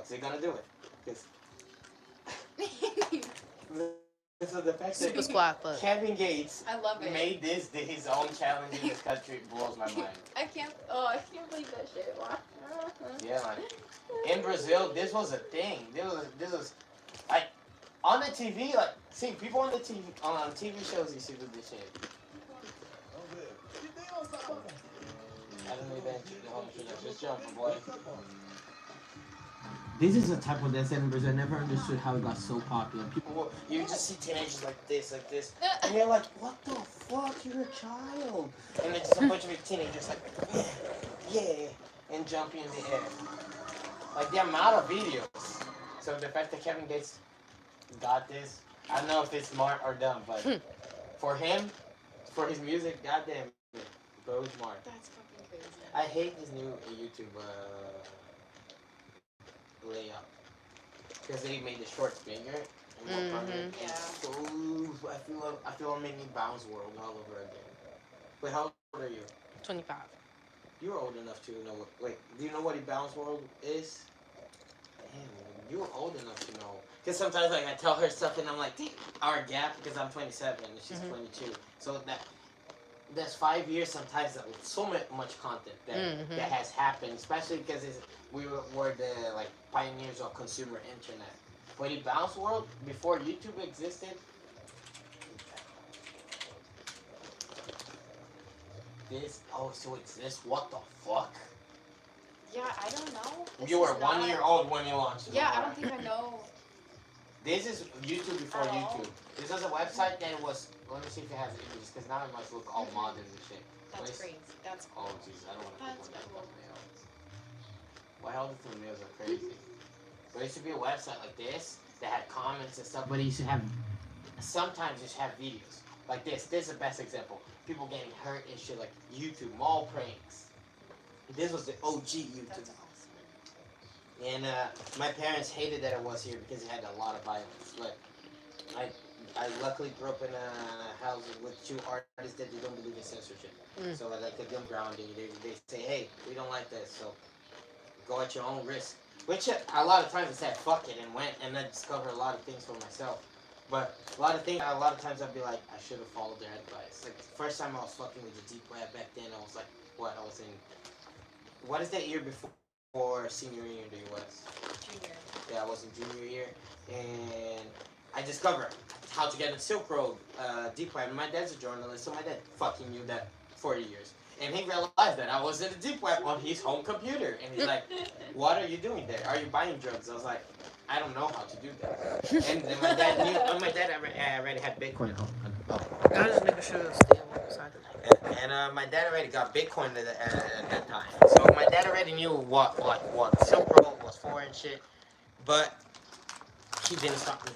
is he gonna do it? So the fact Super that Squad Club. Kevin Gates I love it. made this his own challenge in this country blows my mind. I can't believe that shit. Wow. Yeah, man. In Brazil, this was a thing. This was like on the TV. Like, see people on the TV on TV shows. You see with this shit. I don't know that. Just jumping, boy. This is a type of dance in Brazil. I never understood how it got so popular. People, you just see teenagers like this, and you're like, "What the fuck? You're a child!" And it's just a bunch of teenagers like, "Yeah," and jumping in the air. Like the amount of videos. So the fact that Kevin Gates got this, I don't know if it's smart or dumb, but for him, for his music, goddamn, bro, smart. That's fucking crazy. I hate this new YouTube layout because they made the shorts bigger and more permanent. Yeah. So I feel I'm making Bounce World all over again. Wait, how old are you? 25. You're old enough to know. Wait, do you know what a Bounce World is? Damn, you're old enough to know. Because sometimes like I tell her stuff and I'm like, our gap because I'm 27 and she's 22. So that's 5 years sometimes that with so much content that has happened, especially because we were the like pioneers of consumer internet. But in Bounce World, before YouTube existed, this so exists. What the fuck? Yeah, I don't know. You were 1 year old when you launched it. Yeah, I don't think I know. This is YouTube before YouTube. This was a website that was. Let me see if it has images, because now it must look all modern and shit. That's crazy. That's cool. Oh jeez, I don't want to That's click cool. on thumbnails. Why all the thumbnails are crazy? But it used to be a website like this that had comments and stuff, but it used to have. Sometimes just have videos like this. This is the best example. People getting hurt and shit like YouTube mall pranks. This was the OG YouTube. That's awesome. And my parents hated that it was here because it had a lot of violence. But I luckily grew up in a house with two artists that they don't believe in censorship. So I like them grounding. They say, hey, we don't like this, so go at your own risk. Which a lot of times I said fuck it and went and I discovered a lot of things for myself. But a lot of times I'd be like, I should have followed their advice. Like the first time I was fucking with the deep web back then, I was like, what? I was in, what is that year before senior year in the US? Junior. Yeah, I was in junior year, and I discovered how to get a Silk Road deep web. My dad's a journalist, so my dad fucking knew that 40 years. And he realized that I was in the deep web on his home computer. And he's like, what are you doing there? Are you buying drugs? I was like, I don't know how to do that. And then my dad knew, my dad already had Bitcoin. That nigga should have stayed beside it. And my dad already got Bitcoin at that time. So my dad already knew what Silk Road was for and shit. But he didn't stop me.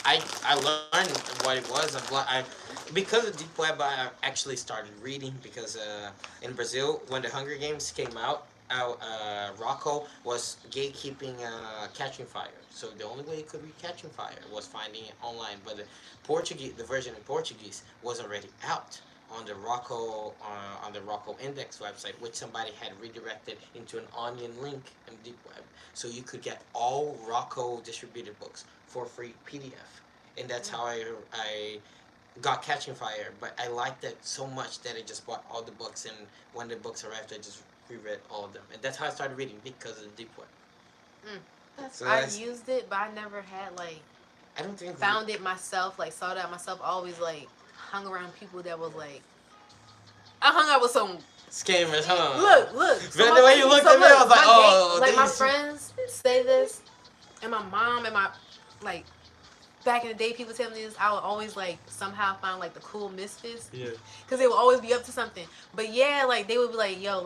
I learned what it was. Because of deep web, I actually started reading because in Brazil, when the Hunger Games came out, Rocco was gatekeeping Catching Fire. So the only way you could read Catching Fire was finding it online. But the version in Portuguese was already out on the Rocco Index website, which somebody had redirected into an onion link in deep web, so you could get all Rocco distributed books for free PDF, and that's how I got Catching Fire. But I liked it so much that I just bought all the books, and when the books arrived, I just reread all of them, and that's how I started reading because of the deep web. So I used it, but I never had I don't think found it myself, sought out myself. Always hung around people that was I hung out with some scammers, huh? Look. But the way you looked at me, I was like, oh, my friends say this, and my mom and my back in the day, people tell me this. I would always somehow find the cool misfits. Yeah. Cause they would always be up to something. But yeah, they would be like, yo,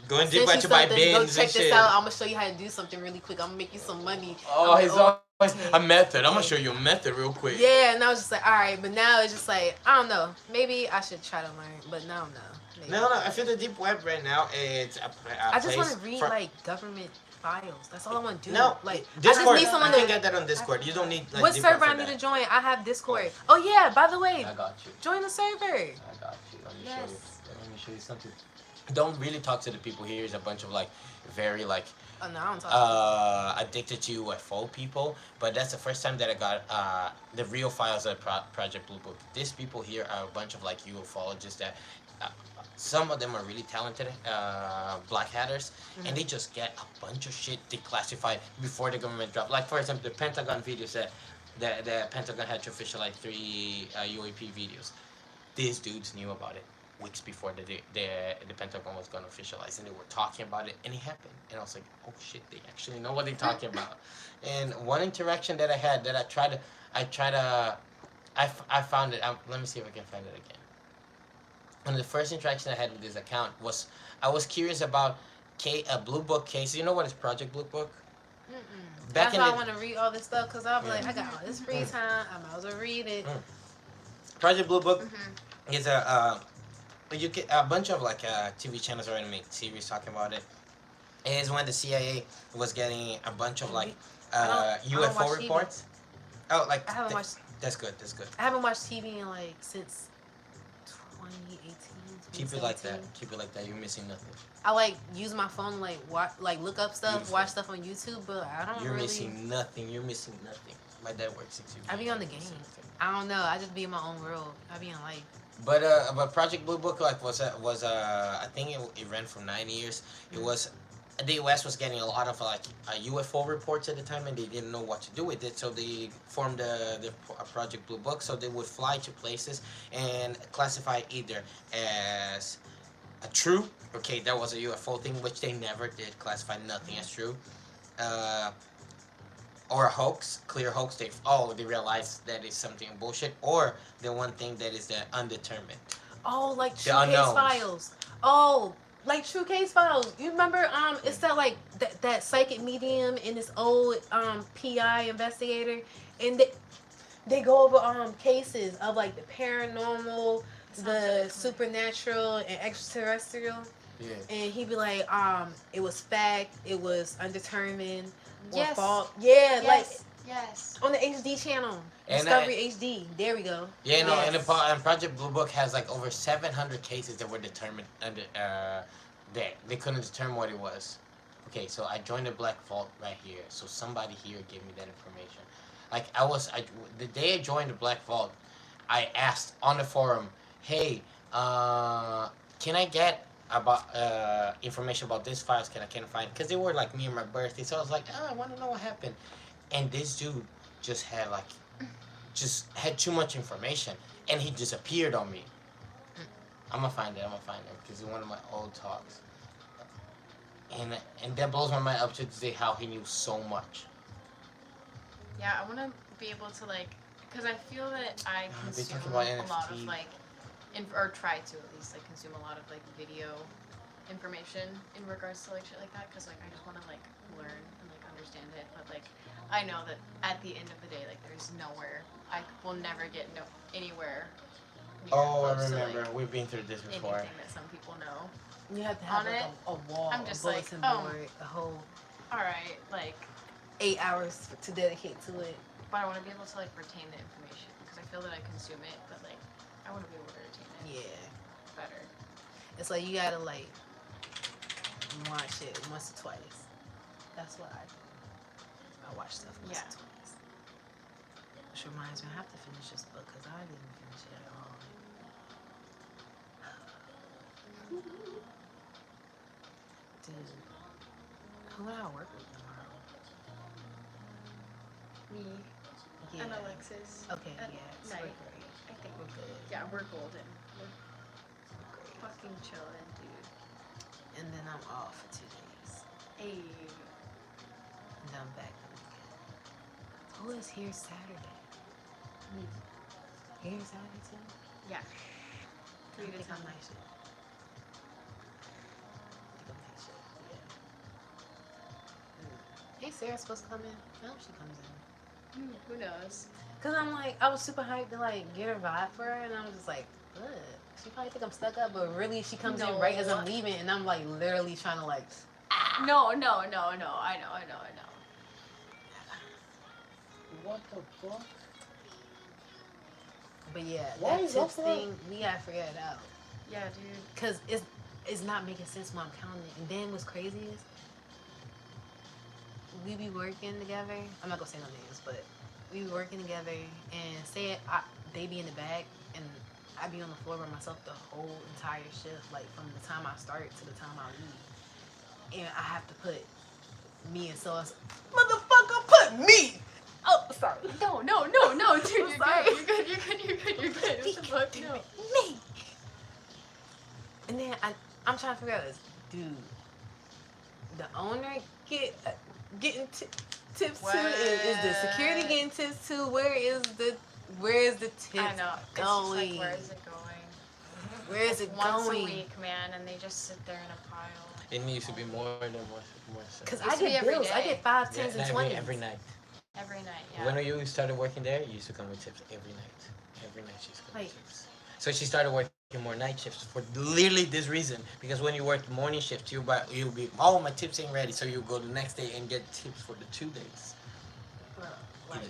going deep at you buy bins go and check shit. this out. I'm gonna show you how to do something really quick. I'm gonna make you some money. Oh, he's always a method. I'm gonna show you a method real quick. Yeah, and I was just all right. But now it's just I don't know. Maybe I should try to learn. But now no. Maybe. No. I feel the deep web right now. It's I just want to read government files. That's all I want to do. No, Discord. I just need someone can get that on Discord. You don't need what deep server web I for need that. to join? I have Discord. Oh yeah, by the way, I got you. join the server. I got you. Let me show you. Let me show you something. Don't really talk to the people here. Is a bunch of very like Oh no, I don't talk addicted to UFO people, but that's the first time that I got the real files of Project Blue Book. These people here are a bunch of like ufologists that uh, some of them are really talented black hatters, and they just get a bunch of shit declassified before the government drop. Like for example, the Pentagon videos that the Pentagon had to official like three UAP videos. These dudes knew about it weeks before the Pentagon was going to officialize, and they were talking about it, and it happened. And I was like, oh shit, they actually know what they're talking about. And one interaction that I had that I tried to, I found it. Let me see if I can find it again. One of the first interactions I had with this account was I was curious about Blue Book case. You know what is Project Blue Book? Back That's in why I the want to read all this stuff because I'm like, Yeah. I got all this free time. I might as well read it. Project Blue Book is you get a bunch of like TV channels already make series talking about it. It is when the CIA was getting a bunch of like I don't UFO watch TV. reports. Oh, like I haven't watched. that's good. That's good. I haven't watched TV in like since 2018. Keep it like that. 2017. Keep it like that. You're missing nothing. I like use my phone to like watch, like look up stuff, Beautiful. watch stuff on YouTube, but I don't You're really. missing nothing. You're missing nothing. My dad works 6 years. I be on the game. I don't know. I just be in my own world. I be in life. But Project Blue Book like was I think it ran for 9 years. It was the U.S. was getting a lot of like UFO reports at the time, and they didn't know what to do with it, so they formed the Project Blue Book. So they would fly to places and classify either as a true, okay, that was a UFO thing, which they never did classify nothing as true, uh, or a hoax, clear hoax. They realized that is something bullshit, or the one thing that is the undetermined. Oh, like The True Case unknowns. Files. Oh, like True Case Files. You remember? It's that like that psychic medium and this old PI investigator, and they go over cases of like the paranormal, the supernatural, and extraterrestrial. Yeah. And he'd be like, it was fact, it was undetermined, or Yes. fault. Yeah, Yes. Yes. like on the HD channel, And Discovery HD. There we go. Yeah, no, Yes. and Project Blue Book has like over 700 cases that were determined under that they couldn't determine what it was. Okay, so I joined the Black Vault right here. So somebody here gave me that information. Like the day I joined the Black Vault, I asked on the forum, "Hey, can I get about information about these files? Can I find?" Because they were like near my birthday, so I was like, "Oh, I want to know what happened." And this dude just had too much information, and he disappeared on me. I'm gonna find it because it's one of my old talks, and that blows my mind up to say how he knew so much. Yeah, I want to be able to like, because I feel that I They consume talk about a lot of NFT. like, or try to at least like consume a lot of like video information in regards to like shit like that, because like I just want to like learn and like understand it, but like I know that at the end of the day, like there's nowhere I will never get anywhere. near Oh, I close to, remember. like, We've been through this before. anything that some people know. You have to have On like it, a wall, I'm just a like, bulletin oh. board, a whole All right, like, 8 hours to dedicate to it. but I want to be able to like retain the information because I feel that I consume it, but like I want to be able to retain it Yeah, better. it's like you gotta like watch it once or twice. That's what I do. I watch stuff once Yeah. or twice. Which reminds me, I have to finish this book because I didn't finish it at all. Dude, who would I work with tomorrow? Me Yeah. and Alexis. Okay, at yeah, so night. we're great. I think We're good. yeah, we're golden. We're We're great. fucking chilling, dude. And then I'm off for 2 days. Hey, And then I'm back the weekend. Who is here Saturday? me. You here Saturday too? Yeah. I 3 to think 10. I'm night shift. I think I'm night shift, yeah. Hey, Sarah's supposed to come in. I hope she comes in. Who knows? Cause I'm like, I was super hyped to like get her vibe for her, and I was just like, ugh. She probably think I'm stuck up, but really she comes in right as I'm No. leaving, and I'm like literally trying to like. No. I know. What the fuck? But yeah, Why that is that tips for? thing, we gotta figure it out. Yeah, dude. Cause it's not making sense when I'm counting it. And then what's crazy is we be working together. I'm not gonna say no names, but we be working together, and they be in the back, and I be on the floor by myself the whole entire shift, like from the time I start to the time I leave, and I have to put me and Sauce. Motherfucker, put me. Oh, sorry. No, no, no, no, dude, you're sorry. good. You're good. You're good. You're good. You're good. What the fuck? No. Me. And then I'm trying to figure out is, dude, the owner getting tips What? too? Is the security getting tips too? Where is the tips I know. It's going? just like, where is it going? Where is it Once going? a week, man, and they just sit there in a pile. It needs to be more than more. Because Used I to be get every bills. I day. get 5, 10s, and 20s. every night. Every night, yeah. When you started working there, you used to come with tips every night. Every night she's coming Like- with tips. So she started working more night shifts for literally this reason. Because when you work morning shifts, you'll be, oh, my tips ain't ready. So you go the next day and get tips for the 2 days. Like,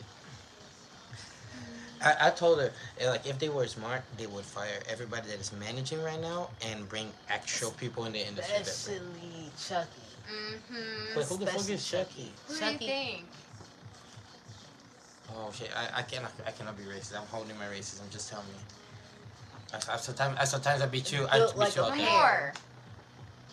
I told her, like, if they were smart, they would fire everybody that is managing right now and bring actual people in the industry. that bring- especially Chucky. Mm-hmm. Wait, who the fuck Especially is Chucky? Who do Chucky. you think? Oh shit! I cannot be racist. I'm holding my racism. Just tell me. Sometimes I beat you. I Built beat like you a out there. More.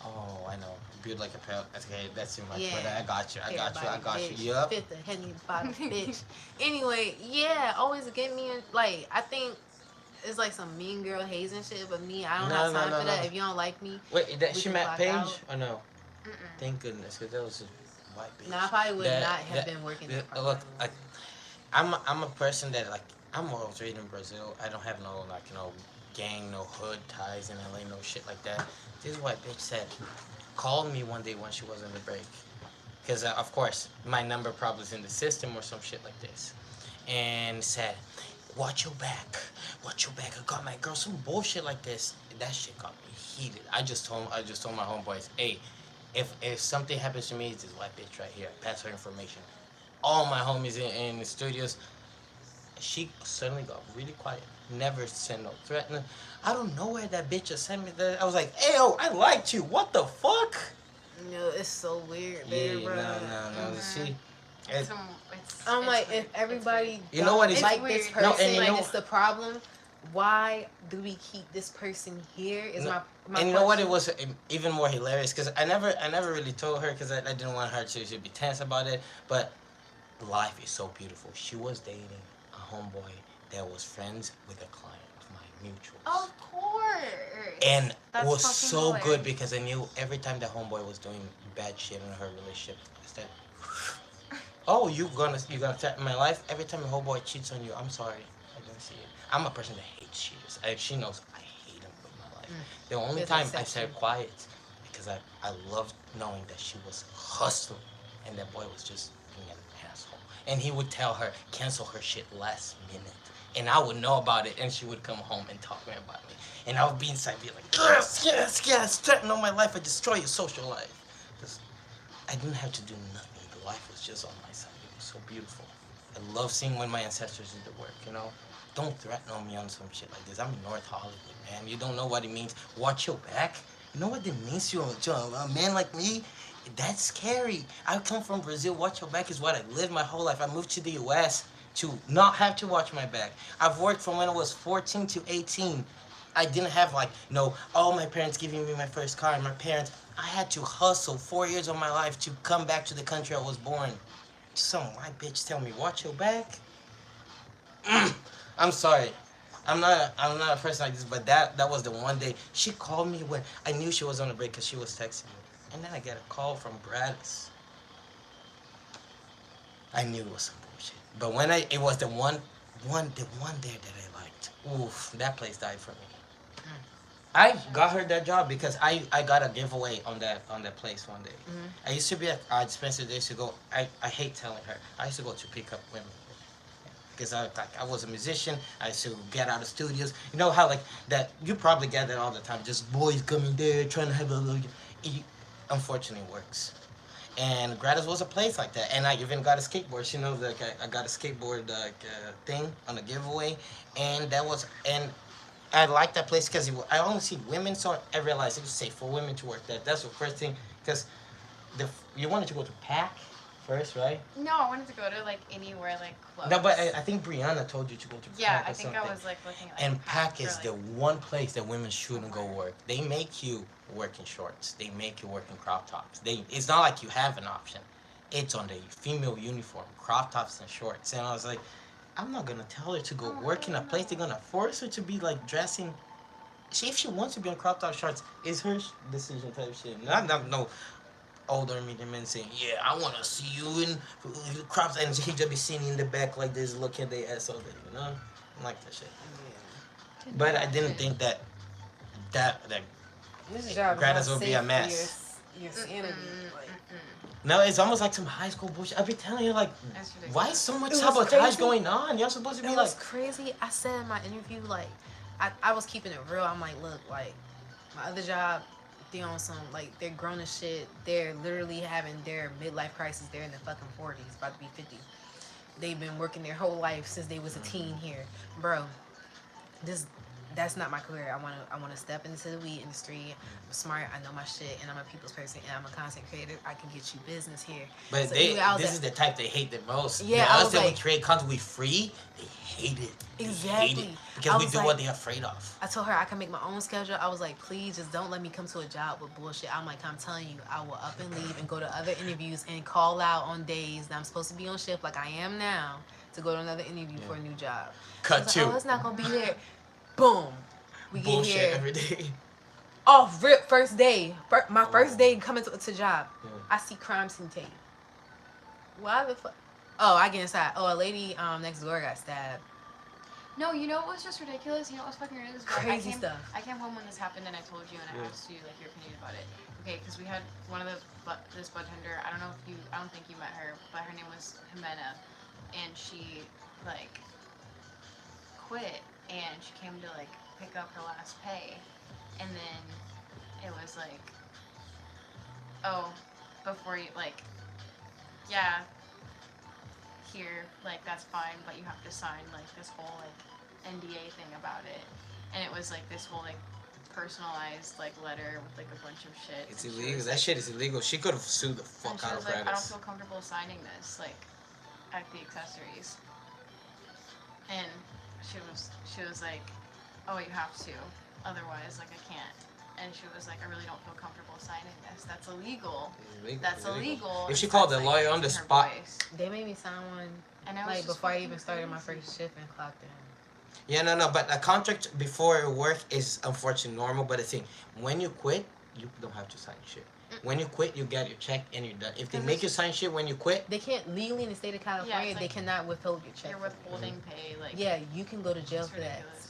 Oh, I know. Build like a pelt. Okay, that's too much. Yeah. But I got you. I got you. Bitch. Yup. Fifth of Henny bottom, bitch. Anyway, yeah, always get me in. Like, I think it's like some mean girl hazing shit, but me, I don't have time for that. If you don't like me, Wait, that we she can met clock Paige out. or no? Mm-mm. Thank goodness, because that was a white bitch. no, I probably would That- not have that- been working that- there. Look, like, I'm a person that like I'm always raised in Brazil. I don't have no like gang, no hood ties in LA, no shit like that. This white bitch said, called me one day when she was on the break, because of course my number probably is in the system or some shit like this, and said, watch your back, watch your back. I got my girl some bullshit like this. That shit got me heated. I just told my homeboys, hey, if something happens to me, it's this white bitch right here. Pass her information. All my homies in the studios. She suddenly got really quiet. Never sent no threat. I don't know where that bitch just sent me that. I was like, hey, yo, I liked you. What the fuck? No, it's so weird, Yeah, baby, no, bro. no. See, It's, it, I'm it's like, weird. if everybody You know what don't is- like It's this weird. person, No, and you and know- it's the problem, why do we keep this person here? Is No, my and you know what? It question. was even more hilarious because I never really told her because I didn't want her to be tense about it. But life is so beautiful. She was dating a homeboy that was friends with a client of mine, mutuals. Of course. And That's was fucking so hilarious. good because I knew every time that homeboy was doing bad shit in her relationship, I said, "Oh, you gonna threaten my life? Every time a homeboy cheats on you, I'm sorry, I didn't see it. I'm a person that hates cheaters. She knows I hate them with my life. The only There's time I exception. said quiet because I loved knowing that she was hustling and that boy was just being an asshole. And he would tell her cancel her shit last minute." And I would know about it, and she would come home and talk to me about me. And I would be inside, be like, yes, threaten on my life, I destroy your social life. Because I didn't have to do nothing. The life was just on my side. It was so beautiful. I love seeing when my ancestors did the work. Don't threaten on me on some shit like this. I'm in North Hollywood, man. You don't know what it means. Watch your back. You know what it means to a man like me? That's scary. I come from Brazil. Watch your back is what I lived my whole life. I moved to the U.S. to not have to watch my back. I've worked from when I was 14 to 18. I didn't have my parents giving me my first car. My parents, I had to hustle 4 years of my life to come back to the country I was born. Some white bitch tell me, watch your back. I'm sorry. I'm not a person like this, but that was the one day she called me when I knew she was on the break because she was texting me. And then I get a call from Gladys. I knew it was some bullshit. But when it was the one there that I liked. Oof, that place died for me. I got her that job because I got a giveaway on that place one day. I used to be at Spencer days ago. I hate telling her. I used to go to pick up women. Because I was a musician. I used to get out of studios. You know how that you probably get that all the time. Just boys coming there trying to have a little. It unfortunately works. And Gratis was a place like that. And I even got a skateboard. She knows that I got a skateboard thing on a giveaway. And I like that place because I only see women, so I realized it was safe for women to work there. That's the first thing. Because you wanted to go to Pack. first, right? No, I wanted to go to like anywhere like close. No, but I think Brianna told you to go to yeah, Pack I or think something. I was like looking at like, And Pack Pack or, is like, the one place that women shouldn't go work. They make you work in shorts. They make you work in crop tops. It's not like you have an option. It's on the female uniform, crop tops and shorts. And I was like, I'm not gonna tell her to go Oh, work in a hell place. no. They're gonna force her to be like dressing. If she wants to be on crop top shorts, it's her decision type shit. Not no older medium men saying, "Yeah, I want to see you in crops," and he just be sitting in the back like this, looking at their ass all day. You know, I like that shit. Yeah. Can you But I didn't imagine? think that This job is not gratis would be safe a for mess. your sanity. Like, No, it's almost like some high school bullshit. I be telling you like, That's ridiculous. why is so much It was sabotage crazy. going on? You're supposed to be it like, was crazy. I said in my interview, like, I was keeping it real. I'm like, look, like, my other job, they on some, like, they're grown as shit. They're literally having their midlife crisis. They're in the fucking 40s, about to be 50. They've been working their whole life since they was a teen here. Bro, this that's not my career. I wanna step into the weed industry. I'm smart. I know my shit, and I'm a people's person, and I'm a content creator. I can get you business here. but So they anyway, I was this like, is the type they hate the most. Yeah, The I us was that we like- create content we free, they hate it. They hate it Exactly. because I we was do like- what they're afraid of. I told her I can make my own schedule. I was like, please just don't let me come to a job with bullshit. I'm like, I'm telling you, I will up and leave and go to other interviews and call out on days that I'm supposed to be on shift like I am now to go to another interview for a new job. Cut I was two. like, oh, it's not gonna be there. Boom. We get Bullshit here. every day. Off rip first day. My first day coming to job. Yeah. I see crime scene tape. Why the fuck? Oh, I get inside. Oh, a lady next door got stabbed. No, you know what was just ridiculous? You know what was fucking ridiculous? Crazy stuff. I came home when this happened and I told you and I asked you like your opinion about it. Okay, because we had one of this bartender. I don't think you met her, but her name was Jimena, and she like quit and she came to like pick up her last pay, and then it was like, oh, before you like, yeah, here, like that's fine, but you have to sign like this whole like NDA thing about it, and it was like this whole like personalized like letter with like a bunch of shit. It's and she illegal. was, That like, shit is illegal. She could have sued the and fuck she out was of like, I don't Gratis. feel comfortable signing this like at the accessories, and she was like, oh, you have to, otherwise like I can't. And she was like, I really don't feel comfortable signing this. That's illegal. It's illegal. That's It's illegal. illegal. If she And called starts, the lawyer on the raising her spot. voice. They made me sign one And I was like just before I fucking even started my crazy. first shift and clocked in. Yeah, no, but a contract before work is unfortunately normal. But the thing, when you quit, you don't have to sign shit. When you quit, you get your check and you're done. If they make you sign shit when you quit, They can't legally in the state of California. like- they cannot withhold your check. You're withholding pay, like Yeah, you can go to jail it's for that. ridiculous.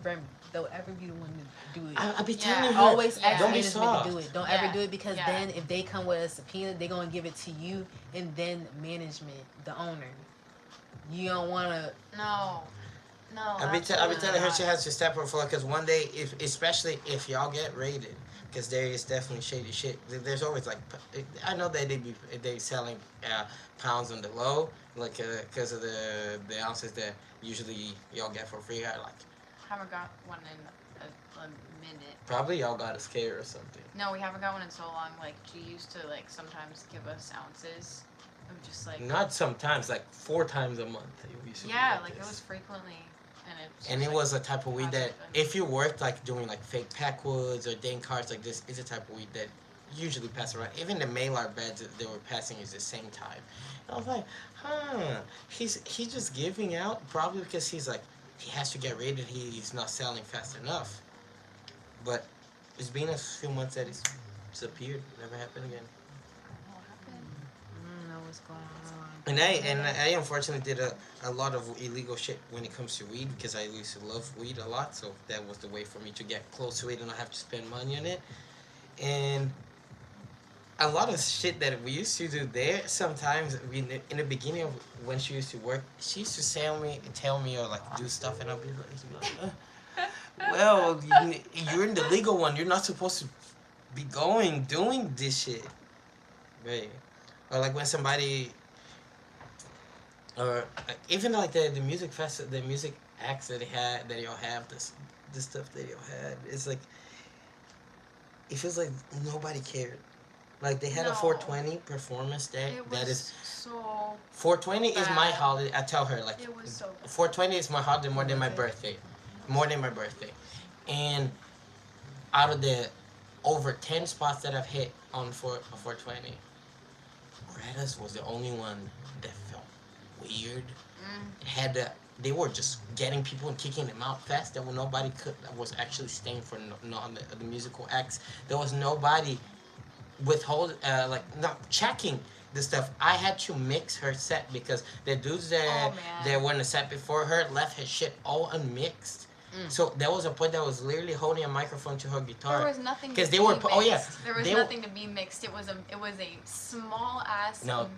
Remy, don't ever be the one to do it. I be Yeah. telling her, Always Yeah. ask don't be management soft. to do it. Don't Yeah. ever do it because Yeah. then if they come with a subpoena, they're gonna give it to you and then management, the owner. You don't wanna. No. No. I be telling her she has to step her floor because one day, especially if y'all get raided, because there is definitely shady shit. There's always like, I know that they selling pounds on the low, like because of the ounces that usually y'all get for free. I like Haven't got one in a minute. probably y'all got a scare or something. No, we haven't got one in so long. Like she used to like sometimes give us ounces of just like Not sometimes, like 4 times a month. It used to be yeah, like this. it was frequently, and And it was a type of weed that, Constant. if you worked like doing like fake packwoods or dang cards like this, it's a type of weed that usually pass around. Even the Malar beds that they were passing is the same type. And I was like, he's just giving out probably because he's like he has to get rated. He's not selling fast enough. But it's been a few months that it's disappeared. Never happened again. What happened? I don't know what's going on. And I unfortunately did a lot of illegal shit when it comes to weed because I used to love weed a lot, so that was the way for me to get close to it and not have to spend money on it. And a lot of shit that we used to do there, sometimes in the beginning of when she used to work, she used to tell me or like do stuff, and I'll be like well, you're in the legal one. You're not supposed to be doing this shit, right? Or like when somebody, or even like the music the music acts that y'all have, the stuff that y'all had. It's like it feels like nobody cared. Like they had a No. 420 performance there. It That was is so 420 is my bad. holiday. I tell her like It was so bad. 420 is my holiday more than my Was it? birthday, more than my birthday, and out of the over 10 spots that I've hit on 420, Greta's was the only one that felt weird. Mm. Had to, they were just getting people and kicking them out fast. There was nobody could that was actually staying for the musical acts. There was nobody withhold like not checking the stuff. I had to mix her set because the dudes Oh man. that were in the set before her left his shit all unmixed. Mm. So there was a point that was literally holding a microphone to her There guitar. was nothing. 'Cause to they be were mixed. oh, yeah. There was They were- nothing to be mixed. It was a small ass. No,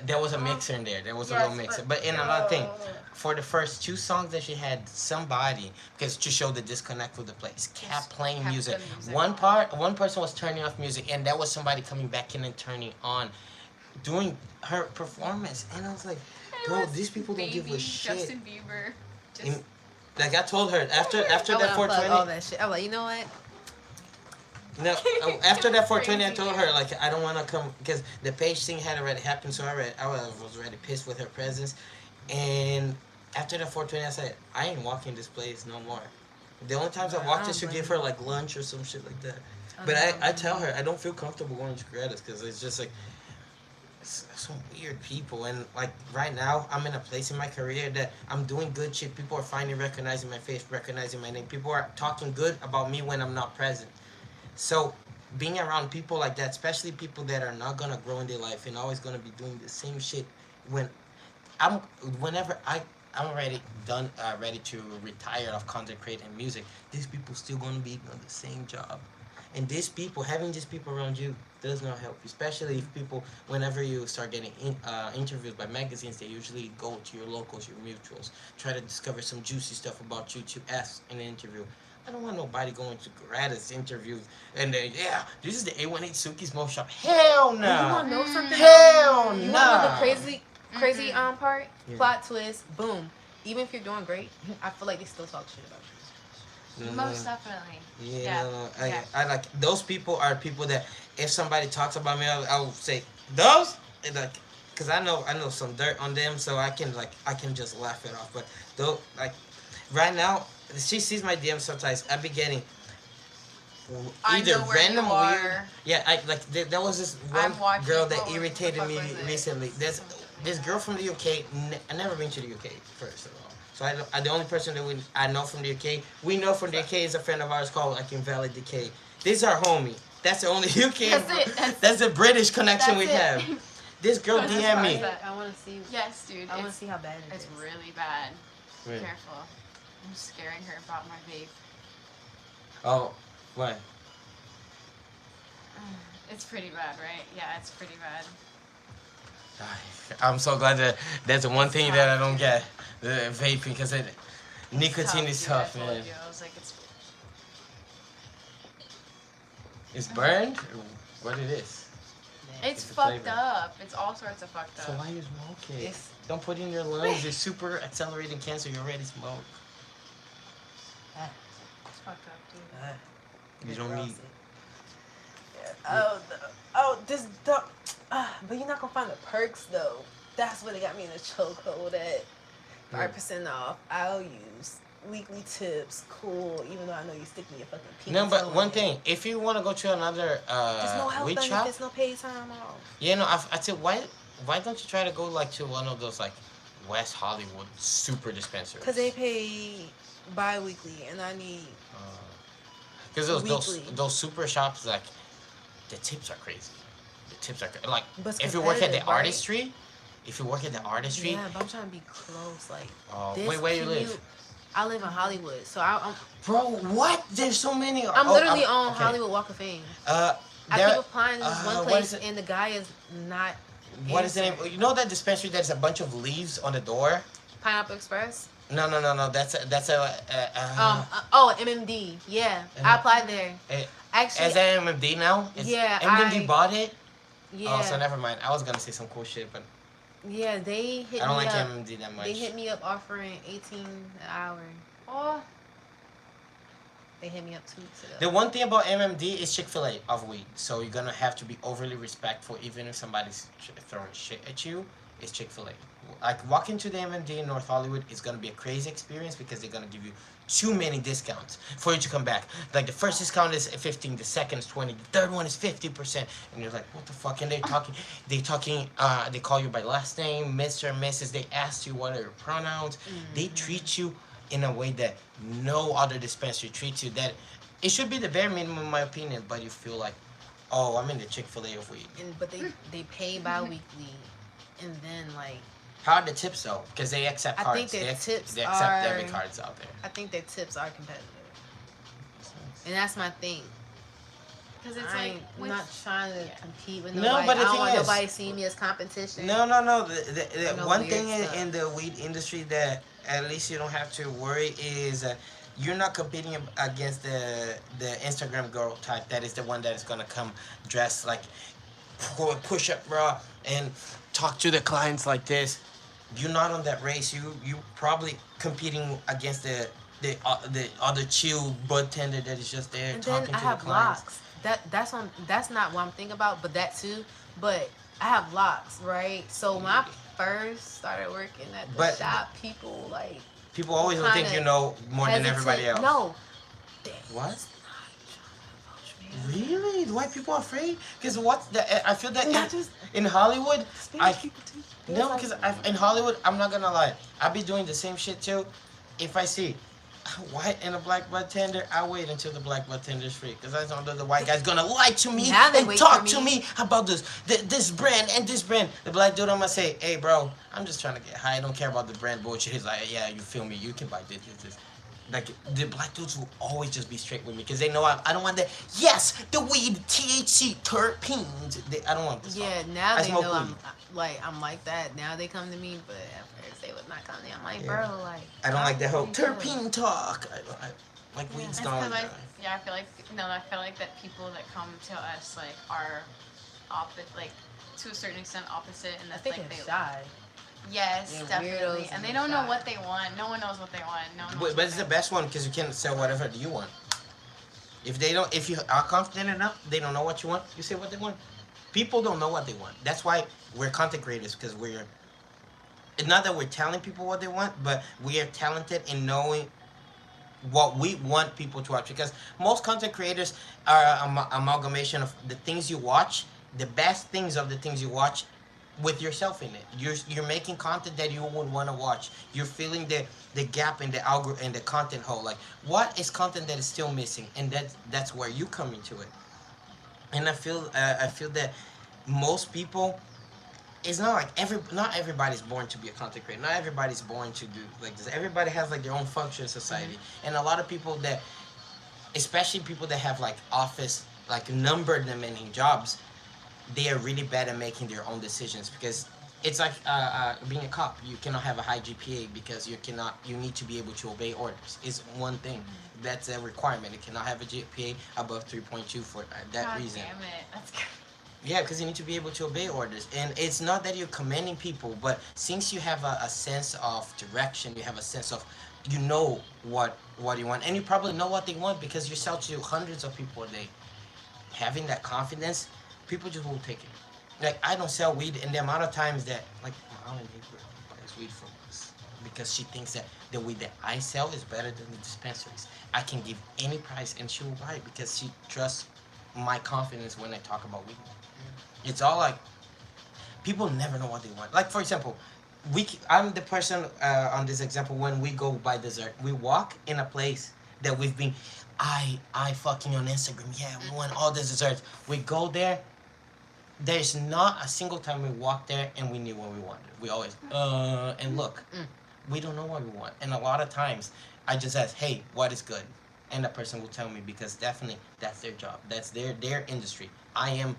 there was a mixer in there. There was a Yes, little mixer. But in another thing, Oh. for the first two songs that she had, somebody, because to show the disconnect with the place, kept Just playing kept music. the music One on. one person was turning off music, and that was somebody coming back in and turning on, doing her performance. And I was like, It bro, was these people don't give a baby shit. Justin Bieber. Just In- Like I told her after I that would unplug all 420. that shit. I'm like, you know what? No, after that 420, I Crazy, told man. her like I don't want to come because the page thing had already happened, so I was already pissed with her presence, and after that 420, I said I ain't walking this place no more. The only times I walked I is to don't give blame her like lunch or some shit like that. I But don't I blame tell you. her I don't feel comfortable going to Greta's because it's just like some weird people, and like right now I'm in a place in my career that I'm doing good shit. People are finally recognizing my face, recognizing my name. People are talking good about me when I'm not present. So being around people like that, especially people that are not gonna grow in their life and always gonna be doing the same shit, when I'm whenever I'm already done, ready to retire of content creating music, these people still gonna be on the same job, and these people, having these people around you does not help, especially if people, whenever you start getting interviews by magazines, they usually go to your locals, your mutuals, try to discover some juicy stuff about you to ask in an interview. I don't want nobody going to Greta's interviews and then, yeah, this is the 818 Suki Smoke Shop. Hell no. You want to know something? Hell You no. want to know the crazy Mm-mm. part? Yeah. Plot twist. Boom. Even if you're doing great, I feel like they still talk shit about you. No, Most definitely. Yeah, no, Yeah. I like those people are people that if somebody talks about me, I'll say those and like, cause I know some dirt on them, so I can just laugh it off. But though like right now, she sees my DM sometimes. I be getting I either know where random you weird. are. Yeah, I like there was this one I'm watching- girl that what was- irritated what the me fuck was it? recently. There's this girl from the UK. I never been to the UK first of all. So the only person that I know from the UK, we know from the UK is a friend of ours called like Invalid Decay. This is our homie. That's the only UK. That's it. That's the British connection we That's have. it. This girl That's DM me. fine. That- I want to see. Yes, dude. I want to It's, see how bad it it's is. really bad. Wait. Careful. I'm scaring her about my vape. Oh, what? It's pretty bad, right? Yeah, it's pretty bad. I'm so glad that that's the one thing that I don't get, the vaping, because nicotine is dude, tough, I told man. you. I was like, It's burned? What it is? it's the fucked flavor. up. It's all sorts of fucked up. So why you smoke it? It's- Don't put it in your lungs. It's super accelerating cancer. You already smoke. It's fucked up, dude. You don't need. This but you're not gonna find the perks though. That's what it got me in a chokehold at. 5% off. I'll use weekly tips. Cool. Even though I know you stick me a fucking pizza. No, but one thing. If you want to go to another There's no help weed done if shop, there's no paid time off. yeah, no, I said why don't you try to go like to one of those like West Hollywood super dispensaries? Cause they pay bi-weekly and I need Because weekly. those super shops, like the tips are crazy. The tips are like But it's if you work at the competitive, right? artistry, if you work at the artistry, Yeah, but I'm trying to be close. Like this wait, where you live? commute- I live in Hollywood, so I'm Bro, what? There's so many. I'm literally on okay. Hollywood Walk of Fame. Uh, I there, keep applying to this one what place, is it? and the guy is not. What is the name? answering. You know that dispensary that's a bunch of leaves on the door? Pineapple Express. No. That's MMD. Yeah, I applied there. Actually, Is that MMD now? Yeah, MMD bought it. yeah, Oh, so never mind. I was gonna say some cool shit, but yeah. They hit I don't me like up. MMD that much. They hit me up offering 18 an hour. Oh, They hit me up 2 weeks ago. The one thing about MMD is Chick-fil-A of weed, so you're gonna have to be overly respectful, even if somebody's throwing shit at you. It's Chick-fil-A. Like walking to the MMD in North Hollywood is gonna be a crazy experience because they're gonna give you too many discounts for you to come back. Like the first discount is 15, the second is 20, the third one is 50%, and you're like, what the fuck? And they call you by last name, Mr. and Mrs. They ask you what are your pronouns. They treat you in a way that no other dispensary treats you. That it should be the bare minimum, in my opinion. But you feel like, oh, I'm in the Chick-fil-A of weed. But they pay bi-weekly, and then like. How are the tips though? Because they accept cards. I think their tips they accept are, debit cards out there. I think their tips are competitive, and that's my thing. Because it's I'm like not trying to compete with No, nobody. but the I don't thing want is- nobody seeing me as competition. No. The No one weird thing stuff. in the weed industry that at least you don't have to worry is you're not competing against the Instagram girl type. That is the one that is gonna come dressed like push up bra and talk to the clients like this. You're not on that race. You probably competing against the other chill bud tender that is just there And talking then I to have the clients. locks. That's not what I'm thinking about, but that too. But I have locks, right? So when I first started working at the But- shop, people like People always will think kinda you know more than everybody else. No. What? Really? Why people afraid? Because I feel that Not just in Hollywood, Spanish people too. no, because in Hollywood, I'm not gonna lie, I be doing the same shit too. If I see a white and a black bartender, I wait until the black bartender's free, because I know that the white guy's gonna lie to me Now they and wait talk for to me. me about this brand and this brand. The black dude, I'm gonna say, hey bro, I'm just trying to get high. I don't care about the brand bullshit. He's like, yeah, you feel me? You can buy this. Like the black dudes will always just be straight with me because they know I don't want that. Yes, the weed, THC, terpenes. I don't want this. Yeah, now I they smoke know weed. I'm like that. Now they come to me, but at first they would not come to me. I'm like, Yeah. bro, like I don't like that whole what are you terpene talk. I like Yeah. weed's It's gone. 'cause I feel like I feel like that people that come to us like are like to a certain extent opposite, and I that's think like they're they shy. yes, They're definitely, weirdos and and they they're don't know shy. what they want. No one knows what they want. No one knows. But what it's the they- best one because you can sell whatever you want. If you are confident enough, they don't know what you want. You say what they want. People don't know what they want. That's why we're content creators because we're. It's not that we're telling people what they want, but we are talented in knowing what we want people to watch. Because most content creators are amalgamation of the things you watch, the best things of the things you watch, with yourself in it. You're making content that you would want to watch. You're filling the gap in the in the content hole. Like what is content that is still missing, and that's where you come into it. And I feel that most people. It's not like not everybody's born to be a content creator. Not everybody's born to do like this. Everybody has like their own function in society, and a lot of people that, especially people that have like office, like number demanding jobs, they are really bad at making their own decisions because it's like being a cop. You cannot have a high GPA because you need to be able to obey orders. It's one thing. That's a requirement. You cannot have a GPA above 3.2 for that God reason. damn it, that's good. Yeah, because you need to be able to obey orders. And it's not that you're commending people, but since you have a sense of direction, you have a sense of, you know what you want. And you probably know what they want because you sell to hundreds of people a day. Having that confidence, people just won't take it. Like, I don't sell weed, and the amount of times that, like, my aunt neighbor buys weed from us because she thinks that the weed that I sell is better than the dispensaries. I can give any price, and she will buy it because she trusts my confidence when I talk about weed. It's all like people never know what they want. Like for example, I'm the person on this example when we go buy dessert. We walk in a place that we've been. I fucking on Instagram. Yeah, we want all the desserts. We go there. There's not a single time we walk there and we knew what we wanted. We always and look. We don't know what we want, and a lot of times I just ask, hey, what is good? And the person will tell me because definitely that's their job. That's their industry. I am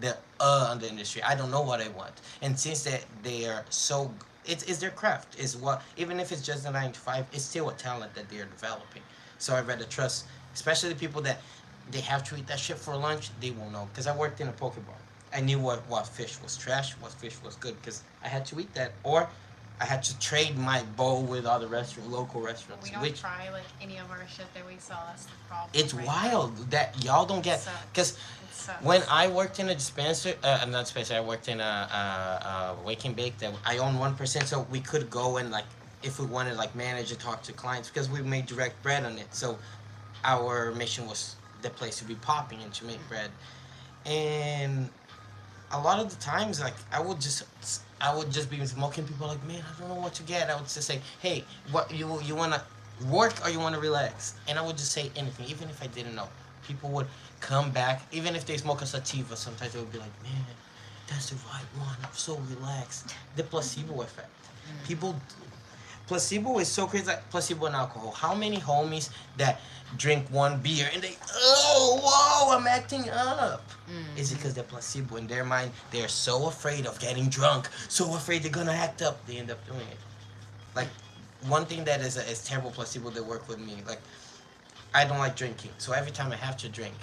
the on the industry. I don't know what I want. And since that they are so it's their craft. Is what even if it's just a 9 to 5, it's still a talent that they're developing. So I rather trust, especially the people that they have to eat that shit for lunch, they will know. Because I worked in a poke bar. I knew what fish was trash, what fish was good because I had to eat that. Or I had to trade my bowl with other local But restaurants, we don't which try like any of our shit that we sell. That's the problem. it's right wild that y'all don't It get. sucks. Because It sucks. when I worked in a dispenser, not dispenser, I worked in a wake and bake that I own 1%, so we could go and like if we wanted like manage and talk to clients because we made direct bread on it. So our mission was the place to be popping and to make bread. And a lot of the times, like I would just be smoking. People like, man, I don't know what to get. I would just say, hey, what you wanna work or you wanna relax? And I would just say anything, even if I didn't know. People would come back, even if they smoke a sativa. Sometimes they would be like, man, that's the right one. I'm so relaxed. The placebo effect. People placebo is so crazy. Like placebo and alcohol. How many homies that drink one beer and they, oh, whoa, I'm acting up? Is it because they're placebo in their mind? They're so afraid of getting drunk, so afraid they're gonna act up. They end up doing it. Like one thing that is terrible placebo that work with me. Like I don't like drinking, so every time I have to drink,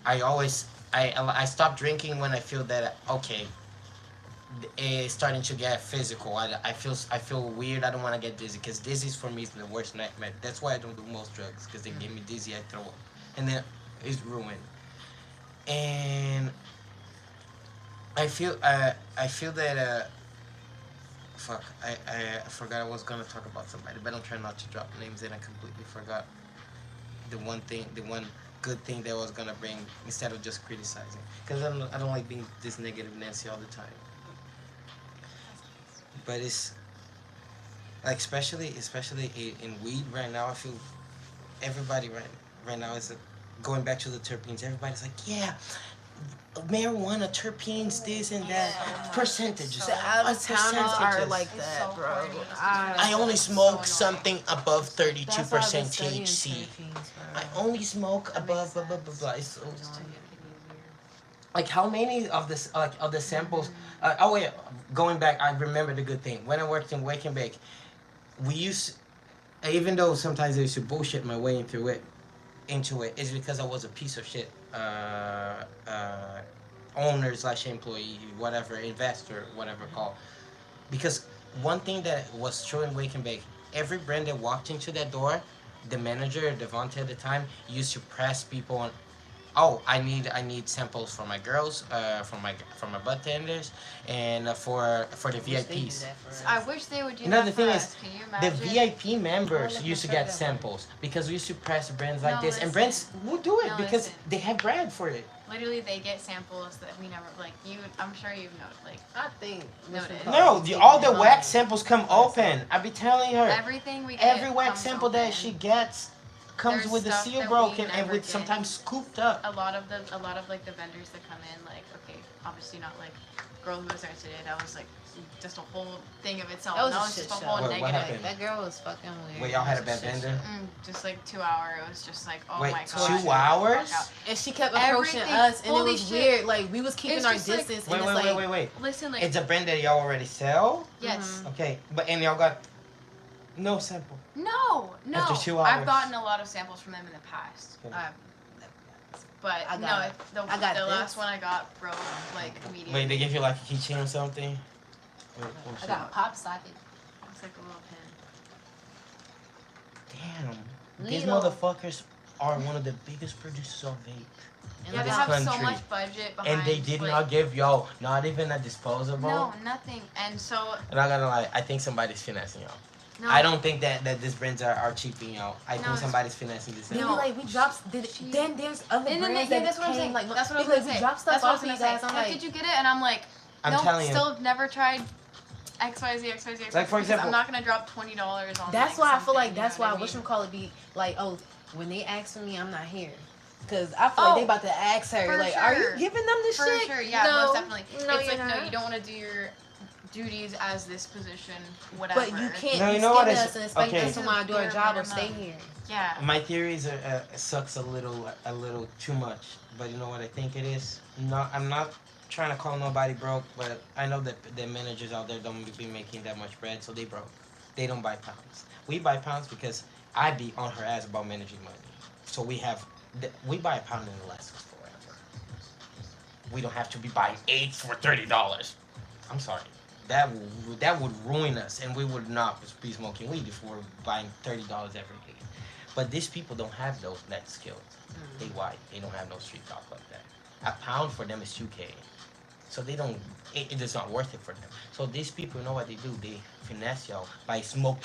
I always I stop drinking when I feel that okay, it's starting to get physical. I feel weird. I don't want to get dizzy because dizzy for me is the worst nightmare. That's why I don't do most drugs because they give me dizzy. I throw up, and then it's ruined. And I feel that fuck I forgot I was gonna talk about somebody, but I'm trying not to drop names and I completely forgot the one good thing that I was gonna bring instead of just criticizing because I don't like being this negative Nancy all the time. But it's like especially in weed right now. I feel everybody right now is going back to the terpenes. Everybody's like, yeah, marijuana, terpenes, this and that, percentages. The out of towners are like It's that, so bro. funny. I only so smoke annoying. something above 32% That's why I've been studying THC. terpenes, bro. I only smoke That above makes blah blah blah sense. blah. It's so Just to get kidneys weird. like how many of this like of the samples? Oh wait, going back, I remember the good thing when I worked in Wake and Bake. We used, even though sometimes I used to bullshit my way into it, is because I was a piece of shit owner slash employee, whatever, investor, whatever call. Because one thing that was true in Wake and Bake, every brand that walked into that door, the manager, Devonte at the time, used to press people on. Oh, I need samples for my girls, for my bartenders, and for the I wish they do VIPs. that for us. I wish they would do You know, that the for thing us. is, Can you the imagine? VIP members Oh, used to look, I get tried that samples because we used to press brands like No, this, and listen. brands would do it No, because listen. they have brand for it. Literally, they get samples that we never like. You, I'm sure you've known. Like I think Noted. No, all the wax samples come open. I be telling her, everything we get. every wax comes sample that open. she gets comes There's with the stuff seal that broken we and never with get. sometimes scooped up. A lot of like the vendors that come in, like okay, obviously not like girl who was there today. That was like just a whole thing of itself. That was That a was shit just a show. whole What negative. happened? That girl was fucking weird. Wait, y'all had a It bad was shit vendor? show. Just like 2 hour. It was just like oh Wait, my 2 god. hours? And she kept approaching Everything- us, and it holy was shit. weird. Like we was keeping It's our just like- distance, Wait, and wait, it's wait, like, wait, wait. Listen, like It's a brand that y'all already sell? yes. Okay, but and y'all got no sample. No, no. After 2 I've hours. gotten a lot of samples from them in the past. Okay. But I no, got- the I got the this. last one I got broke like immediately. Wait, they give you like a keychain or something? Wait, oh, I shit. got a pop socket. It's like a little pin. Damn. These Lilo. motherfuckers are one of the biggest producers of vape. And Yeah, In they this have so country. much budget behind. And they did like, not give y'all not even a disposable. No, nothing. And so And I'm not gonna lie, I think somebody's finessing y'all. no. I don't think that these brands are cheaping y'all. I No, think it's- somebody's finessing this. Then No. we like we dropped. She- Then there's other And then brands yeah, that that's what I'm came, saying. like That's what I was because gonna we say. dropped stuff That's what I off was for you gonna guys. say. I'm Like, like, did you get it? And I'm like, I'm nope, telling you. still never tried XYZ. Like, for example- I'm not gonna drop $20 on. that's like, why I feel like something, that's you know why what I mean? whatchamacallit be like, oh, when they ask for me, I'm not here. Cause I feel like they Oh, about to ask her, for like, are you sure. giving them the For shit? sure, yeah, no, most definitely. No, It's you're like no, not. you don't want to do your duties as this position, whatever. But you can't No, be you know what skipping is- us and expect okay. us to want to do our Bare job or minimum. stay here. Yeah. My theories are sucks a little too much, but you know what I think it is. No, I'm not trying to call nobody broke, but I know that the managers out there don't be making that much bread, so they broke. They don't buy pounds. We buy pounds because I be on her ass about managing money. So we buy a pound and it lasts us forever. We don't have to be buying 8 for $30. I'm sorry. that would ruin us, and we would not be smoking weed if we're buying $30 every day. But these people don't have those that skills. They white. They don't have no street talk like that. A pound for them is 2K. So they don't. It is not worth it for them. So these people know what they do. They finesse y'all by smoke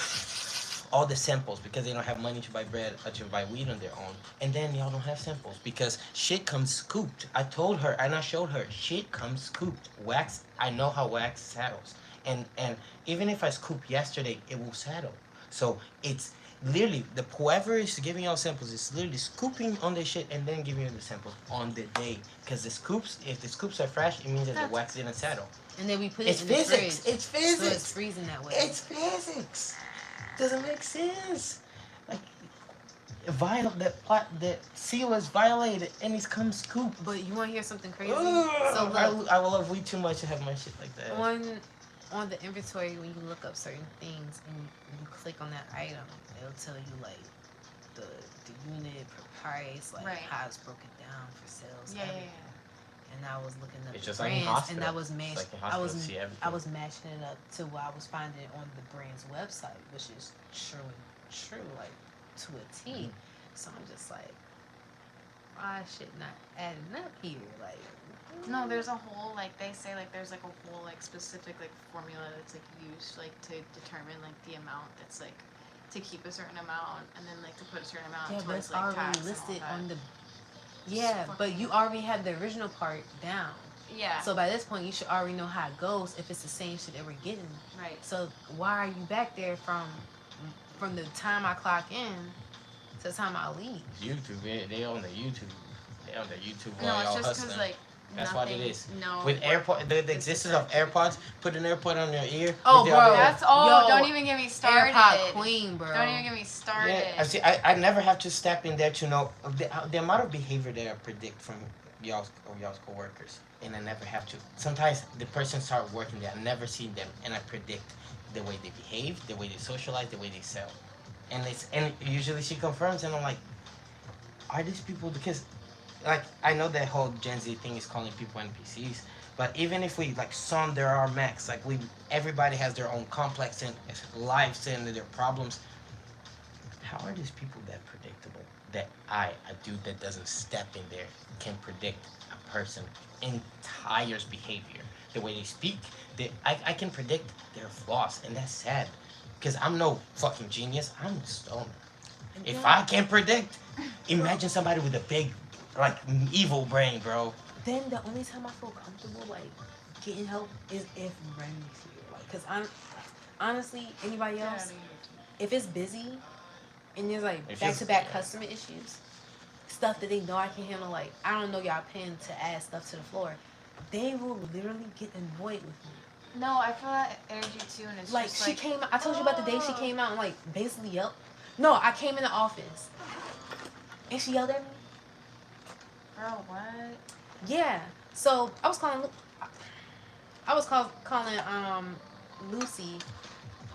all the samples because they don't have money to buy bread or to buy weed on their own. And then y'all don't have samples because shit comes scooped. I told her and I showed her shit comes scooped. Wax. I know how wax saddles. And even if I scoop yesterday, it will saddle. So it's literally the whoever is giving y'all samples is literally scooping on the shit and then giving you the samples on the day. Because the scoops, if the scoops are fresh, it means that the wax didn't settle. And then we put It's it in physics. the fridge. It's physics. So it's freezing that way. It's physics. Doesn't make sense. Like, the seal is violated and it's come scooped. But you want to hear something crazy? Ugh, So look, I will love weed too much to have my shit like that. on the inventory, when you look up certain things and you click on that item, it'll tell you like the unit per price, like Right. how it's broken down for sales. Yeah, everything. yeah. And I was looking up It's the just like in brands, hospital. and I was It's like in hospital, see everything. I was matching it up to what I was finding on the brand's website, which is true, like to a T. So I'm just like, why shit not adding up here? Like, No, there's a whole like they say like there's like a whole like specific like formula that's like used like to determine like the amount that's like to keep a certain amount and then like to put a certain amount yeah, but towards it's like already tax and all listed that. on the. Yeah, but you already have the original part down. Yeah. So by this point, you should already know how it goes if it's the same shit that we're getting. Right. So why are you back there from the time I clock in to the time I leave? YouTube, they on the YouTube. They on the YouTube No, while it's y'all just because hustling. like That's nothing, what it is. No. With AirPod, the existence of AirPods, put an AirPod on your ear. Oh, with the bro. other ear. That's all. Yo, Don't even get me started. AirPod queen, bro. Don't even get me started. Yeah, I see. I never have to step in there to know the amount of behavior that I predict from y'all's coworkers, and I never have to. Sometimes the person start working there, I never see them, and I predict the way they behave, the way they socialize, the way they sell, and usually she confirms, and I'm like, are these people because. Like I know that whole Gen Z thing is calling people NPCs, but even if we like sum there are max, like everybody has their own complex and lives and their problems. How are these people that predictable? That a dude that doesn't step in there, can predict a person entire behavior, the way they speak. I can predict their flaws, and that's sad, because I'm no fucking genius. I'm a stoner. If I can predict, imagine somebody with a big like evil brain, bro. Then the only time I feel comfortable like getting help is if Remy's here. Like, cause honestly, anybody else, if it's busy and there's like back-to-back customer issues, stuff that they know I can handle, like I don't know y'all paying to add stuff to the floor, they will literally get annoyed with me. No, I feel that energy too, and it's like just she came. I told you about the day she came out and like basically yelled. No, I came in the office and she yelled at me. Bro, what? Yeah. So I was calling Lucy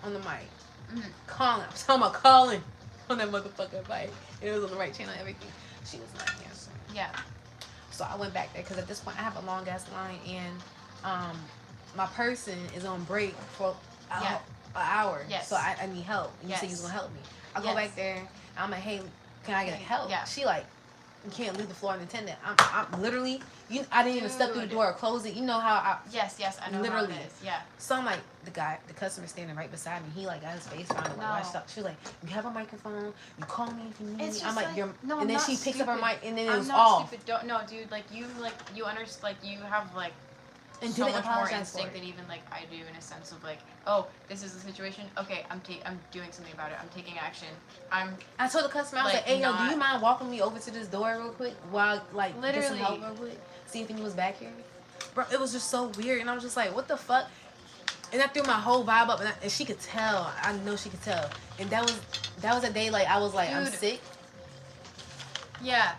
on the mic. Mhm. Calling. I'm talking about calling on that motherfucking mic. It was on the right channel and everything. She was not answering. Yeah. So I went back there because at this point I have a long ass line and my person is on break for an hour. Yes. So I need help. And you said you was gonna help me. I go back there. I'm like, hey, can I get help? Yeah. She like, you can't leave the floor unattended. I'm literally, I didn't even step through the door or close it. You know how I. Yes, I know literally. how it is. Yeah. So I'm like, the customer standing right beside me. He like got his face around and like, No. watched up. She was like, you have a microphone. You call me if you need It's me. just I'm like, you're. no, and I'm then not she picks up her stupid. mic and then it I'm was not off. stupid. Don't no, dude. Like you understand. Like you have like And so didn't much more apologize for instinct it. than even like I do in a sense of like, oh, this is the situation. Okay, I'm doing something about it. I'm taking action. I told the customer, I was like, hey, yo, do you mind walking me over to this door real quick while, like, get some Literally. help real quick? See if anyone was back here? Bro, it was just so weird. And I was just like, what the fuck? And I threw my whole vibe up, and she could tell. I know she could tell. And that was a day, like, I was like, I'm Dude. sick. Yeah.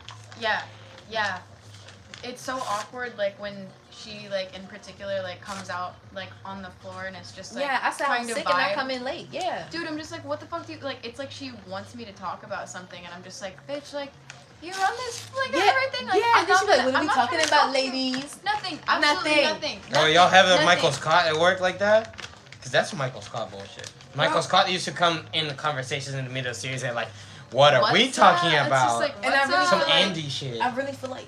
It's so awkward, like when she like in particular like comes out like on the floor and it's just like Yeah, I said I trying was to sick and I vibe. come in late. Yeah. Dude, I'm just like, what the fuck do you like? It's like she wants me to talk about something, and I'm just like, bitch, like, You run this like Yeah, everything. Like, yeah. I'm And then not she's like, gonna- "What are I'm we not talking trying to about, talk to you. ladies?" Nothing. Absolutely nothing. Oh, y'all have the Nothing. Michael Scott at work like that? Because that's Michael Scott bullshit. Michael Bro. Scott used to come in the conversations in the middle of the series and like, what are we What's talking up? It's about? just like, And I what's really up? Some feel like- Andy shit. I really feel like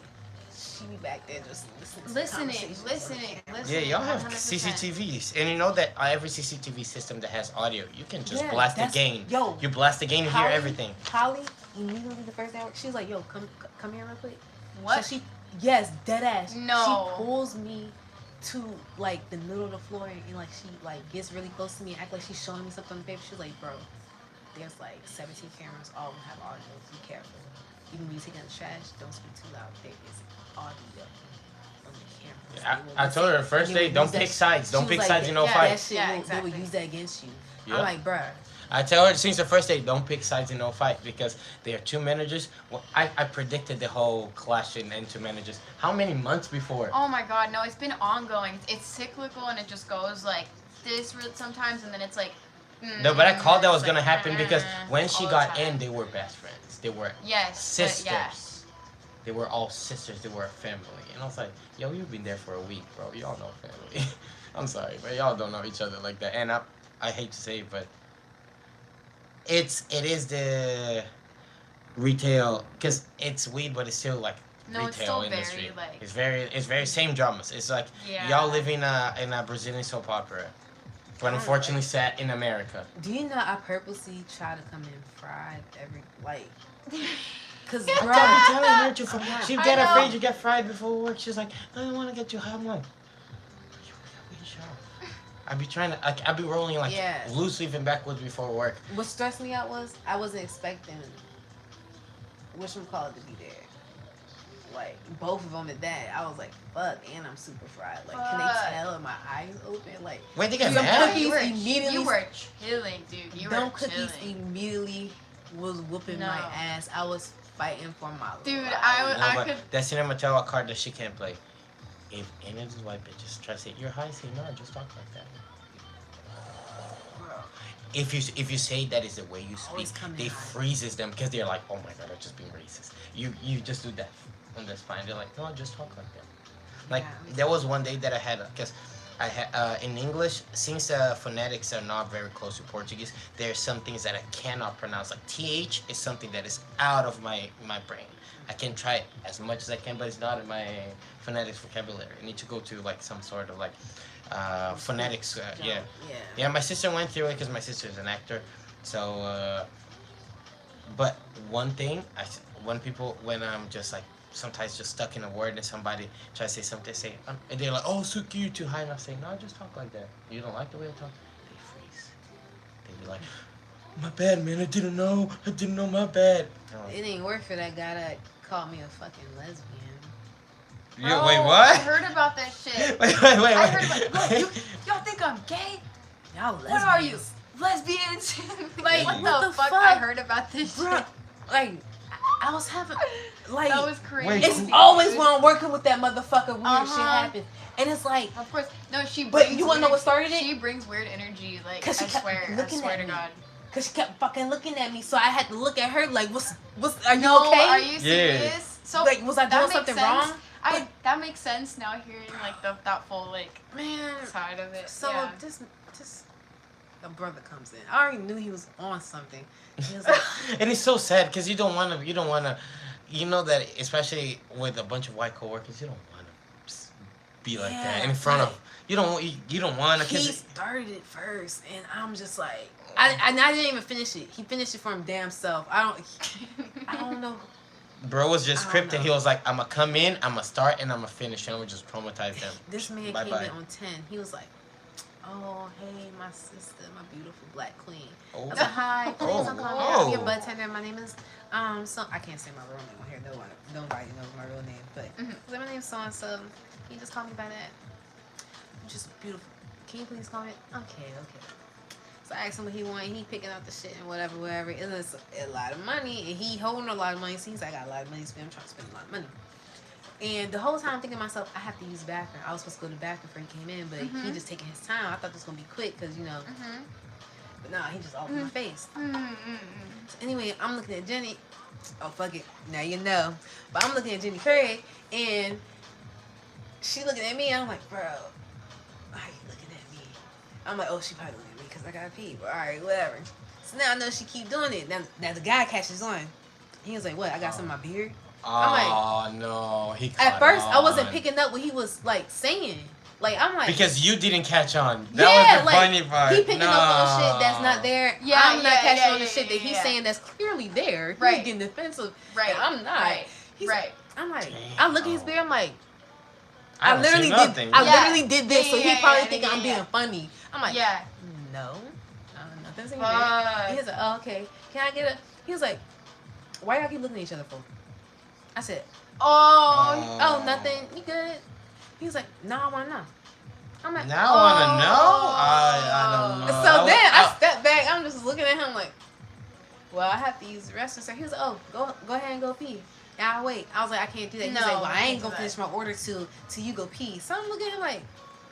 she be back there just listening. To the conversations Listening. Yeah, y'all have 100%. CCTVs, and you know that every CCTV system that has audio, you can just Yeah, blast the that's- game. yo, You blast the game and hear everything. Holly, immediately the first hour, she was like, "Yo, come here real quick." What? So yes, dead ass. No. She pulls me to like the middle of the floor and like she like gets really close to me and act like she's showing me something on the paper. She's like, "Bro, there's like 17 cameras, all of them have audio. Be careful. Even when you take out the trash, don't speak too loud. There is audio on the cameras." I told her the first day, don't pick sides. Don't pick sides in no yeah, fight. That shit, Yeah, they exactly. would use that against you. Yep. I'm like, bruh. I tell her since the first day, don't pick sides in no fight because they are two managers. Well, I predicted the whole clash in two managers. How many months before? Oh my god, no, it's been ongoing. It's cyclical and it just goes like this route sometimes and then it's like. No, but I called that was it's gonna like, happen because when she all the got time. in, they were best friends. They were Yes, sisters. but yeah. They were all sisters. They were a family. And I was like, yo, you've been there for a week, bro. Y'all know family. I'm sorry, but y'all don't know each other like that. And I hate to say it, but it is the retail because it's weed, but it's still like No, it's retail still industry. very, like- It's very same dramas. It's like Yeah. y'all live in a Brazilian soap opera, but unfortunately set in America. Do you know I purposely try to come in fried every like, cause Bro, bro, I'm telling her to she I get know. afraid you get fried before work. She's like, I don't want to get too high. I'm like, I be trying to, I be rolling like Yeah. loose leaf and backwards before work. what stressed me out was I wasn't expecting whatchamacallit to be there. Like both of them at that, I was like, fuck, and I'm super fried. Like, can they Fuck. tell? Are my eyes open? Like, Wait, they get Some mad? cookies you were, immediately- you were chilling, dude. You them were cookies chilling. immediately was whooping No. my ass. I was fighting for my Dude, life. I No, could. but that cinema tell a card that she can't play. If any of these white bitches try to say you're high, say no, just talk like that. Bro. If you say that is the way you speak, Always coming they high. freezes them because they're like, oh my god, I'm just being racist. You just do that, and that's fine. They're like, no, just talk like that. Like Yeah. there was one day that I had because I had in English since phonetics are not very close to Portuguese. There's some things that I cannot pronounce. Like th is something that is out of my brain. I can try it as much as I can, but it's not in my phonetics vocabulary. I need to go to like some sort of like phonetics. Yeah. Yeah, my sister went through it because my sister is an actor. So, but one thing, when I'm just like sometimes just stuck in a word and somebody tries to say something, and they're like, "Oh, Suki, you're too high," and I say, "No, just talk like that. You don't like the way I talk?" They freeze. They be like, "My bad, man. I didn't know. My bad." It ain't work for that guy that called me a fucking lesbian. Yeah, wait, Bro, what? I heard about that shit. wait. I heard about. Look, y'all think I'm gay? Y'all lesbians. What are you? Lesbians? Like, what what the the fuck? fuck? I heard about this Bruh, shit. like, I was having, like, That was crazy. Wait, it's dude. always when I'm working with that motherfucker, weird shit Uh-huh. happens. And it's like, Of course, no. She. But Brings you wanna know weird- what started it? She brings weird energy. Like I 'Cause she kept swear. I looking swear at to me. God. cause she kept fucking looking at me, so I had to look at her like, what's, are you No, okay? are you Yeah. serious? So Like, was I that doing makes something sense. wrong? That makes sense now hearing like that full like Man, side of it. so yeah. just, a brother comes in. I already knew he was on something. He was like, And it's so sad because you don't want to, you know that especially with a bunch of white coworkers, you don't want to be like that Yeah, in front but of. You don't want to. he started it first, and I'm just like, I didn't even finish it. He finished it for him damn self. I don't know. Bro was just I don't scripted. know. He was like, I'm gonna come in, I'm gonna start, and I'm gonna finish, and I'm gonna just traumatize them. This man Bye came bye. in on 10. He was like, oh, hey, my sister, my beautiful black queen. I Oh. was like, hi, please Oh, don't call me oh. I'm your bud tender. My name is, so I can't say my real name on here. Nobody knows my real name. But I was like, my name's so-and-so. Can you just call me by that? Just beautiful. Can you please call me? Okay. So I asked him what he wanted. He picking out the shit and whatever. It was a lot of money. And he holding a lot of money. So he's like, I got a lot of money to spend. I'm trying to spend a lot of money. And the whole time I'm thinking to myself, I have to use the bathroom. I was supposed to go to the bathroom before he came in, but he just taking his time. I thought this was going to be quick because, but nah, he just all in my face. So anyway, I'm looking at Jenny. Oh, fuck it. Now you know. But I'm looking at Jenny Craig, and she looking at me, and I'm like, bro, why are you looking at me? I'm like, oh, she probably looking at me because I got pee. But all right, whatever. So now I know she keep doing it. Now the guy catches on. He was like, what? I got some in my beard? I'm like, Oh no, he at caught first I wasn't on. picking up what he was like saying. Like I'm like, Because you didn't catch on. That yeah, was the like funny part. he picking up on shit that's not there. Yeah, I'm not yeah, catching yeah, on the yeah, shit that yeah, he's yeah. saying that's clearly there. Right. He's getting defensive. Right. And I'm not. Right. He's, Right. I'm like, Damn. I look at his beard. I'm like, I I don't see literally nothing. did. I Yeah. literally did this, so Yeah, he yeah, probably yeah, thinking yeah, I'm yeah. being funny. I'm like, Yeah. no, nothing's in your Fuck. beard. He's like, oh, okay. Can I get a? He was like, why y'all keep looking at each other for? I said, oh, nothing. You good? He was like, no, I want to know. I'm like, Now I want to know. I don't know. So then I stepped back. I'm just looking at him like, well, I have to use the restroom. So he was like, oh, go ahead and go pee. And I'll wait. I was like, I can't do that. He's No, like, well, I I ain't can't gonna do finish that. my order till you go pee. So I'm looking at him like,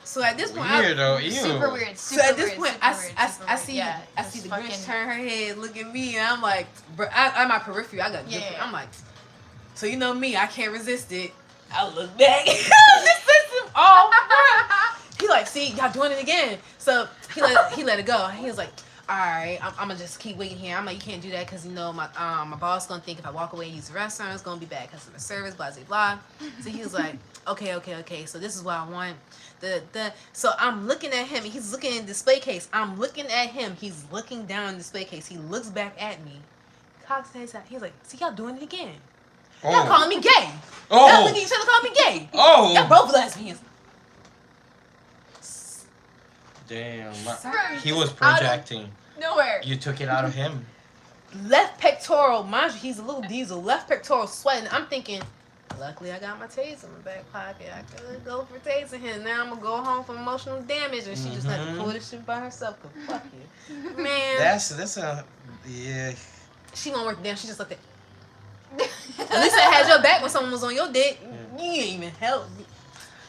so at this point, Weirdo, ew. Super weird. so Super at this weird, point, super I weird, super I weird. see Yeah, I just see the fucking- Grinch turn her head, look at me, and I'm like, bro, I'm my periphery. I got different. Yeah. I'm like, so you know me, I can't resist it. I look back. This is all. He like, see, y'all doing it again. So he let it go. He was like, all right, I'm gonna just keep waiting here. I'm like, you can't do that because you know my boss gonna think if I walk away and use the restaurant, it's gonna be bad customer service, blah blah blah. So he was like, okay. So this is what I want. So I'm looking at him. He's looking in the display case. I'm looking at him. He's looking down in the display case. He looks back at me. Cocks his head. He's like, see, y'all doing it again. Y'all calling me gay. Y'all looking at each other calling me gay. Y'all both lesbians. Damn. Sir, He was just out of projecting. Nowhere. You took it out of him. Left pectoral, mind you, he's a little diesel. Left pectoral sweating. I'm thinking, luckily I got my taser in my back pocket. I could go for tasing him. Now I'm gonna go home for emotional damage, and she just had to pull this shit by herself. Cause fuck you, man. That's a yeah. She won't work down. She just like that. At least I had your back when someone was on your dick. You ain't even help.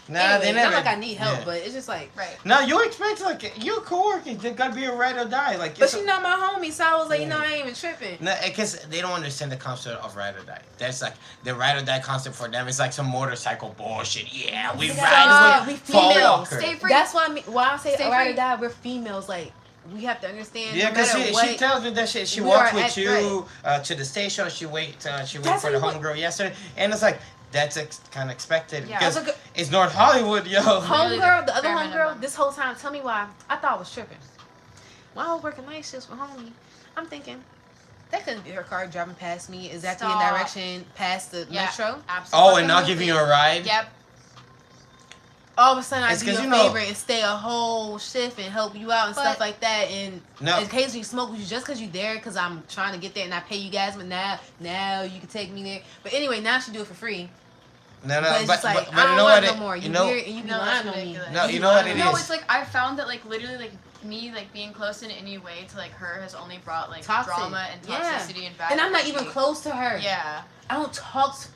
Nah, Anyway, they never. not like I need help, yeah. but it's just like. Right. No, you expect like you're a coworker. They gotta be a ride or die. Like, But she's not my homie, so I was like, you know, I ain't even tripping. No, because they don't understand the concept of ride or die. That's like the ride or die concept for them. It's like some motorcycle bullshit. Yeah, we ride. We Fall females. walker. Stay free. That's why I say Stay ride free. or die. We're females. Like we have to understand. Yeah, no because matter she what, tells me that she we walked are with at you to the station. She wait for That's the what- homegirl yesterday, and it's like that's kind of expected Yeah. because That's a good- it's North Hollywood, yo. homegirl, the other Bare homegirl, minimum. this whole time, tell me why. I thought I was tripping. While I was working night shifts with homie, I'm thinking that couldn't be her car driving past me exactly in Stop. direction past the Yeah. metro. Absolutely. Oh, and not giving you a ride. Yep. All of a sudden, I It's do you 'cause a you know- favor and stay a whole shift and help you out and stuff But- like that. And No. occasionally smoke with you just because you're there because I'm trying to get there and I pay you guys. But now you can take me there. But anyway, now she do it for free. No, But it's just like, but I don't you know want what? no more. You You know, weird and you be No, lying that's on me. ridiculous. No, you be know what lying it on No, me. is. it's like I found that like literally like me like being close in any way to like her has only brought like Toxic. drama and Yeah. toxicity and bad. And I'm not energy. even close to her. Yeah. I don't talk to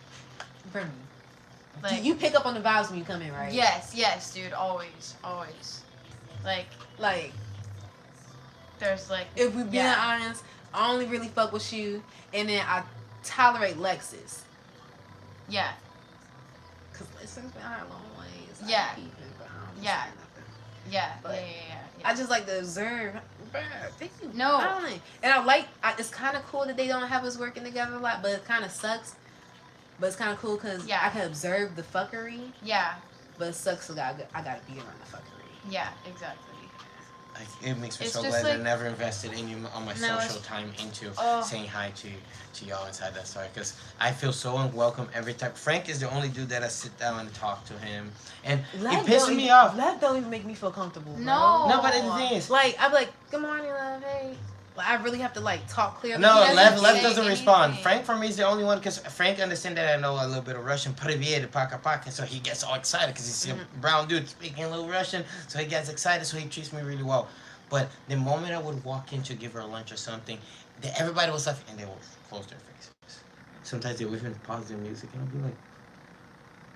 Brittany. Like You pick up on the vibes when you come in, right? yes, dude. Always. Like, There's like if we being Yeah. honest, I only really fuck with you, and then I tolerate Lexus. yeah. Cause Lexus been our long ways. I Yeah. keep it, but I don't Yeah. say nothing. Yeah. But yeah. I just like to observe. Bruh, thank you. No. Darling. And I like. It's kind of cool that they don't have us working together a lot, but it kind of sucks. But it's kind of cool because Yeah. I can observe the fuckery. Yeah. But it sucks because I gotta be around the fuckery. Yeah. Exactly. Like, it makes me It's so just glad I like- never invested any on my No, social it's- time into Oh. saying hi to y'all inside that story because I feel so unwelcome every time. Frank is the only dude that I sit down and talk to him, and it pisses me off. Love don't even make me feel comfortable. Bro. No. No, but the thing is, Like I be like, good morning, love. Hey. Like I really have to like talk clearly. no, He doesn't Lev say doesn't anything. respond. Frank for me is the only one because Frank understands that I know a little bit of Russian. Привет, пока, so he gets all excited because he's a brown dude speaking a little Russian, so he gets excited, so he treats me really well. But the moment I would walk in to give her lunch or something, everybody was laughing and they would close their faces. Sometimes they would even pause their music and I'd be like,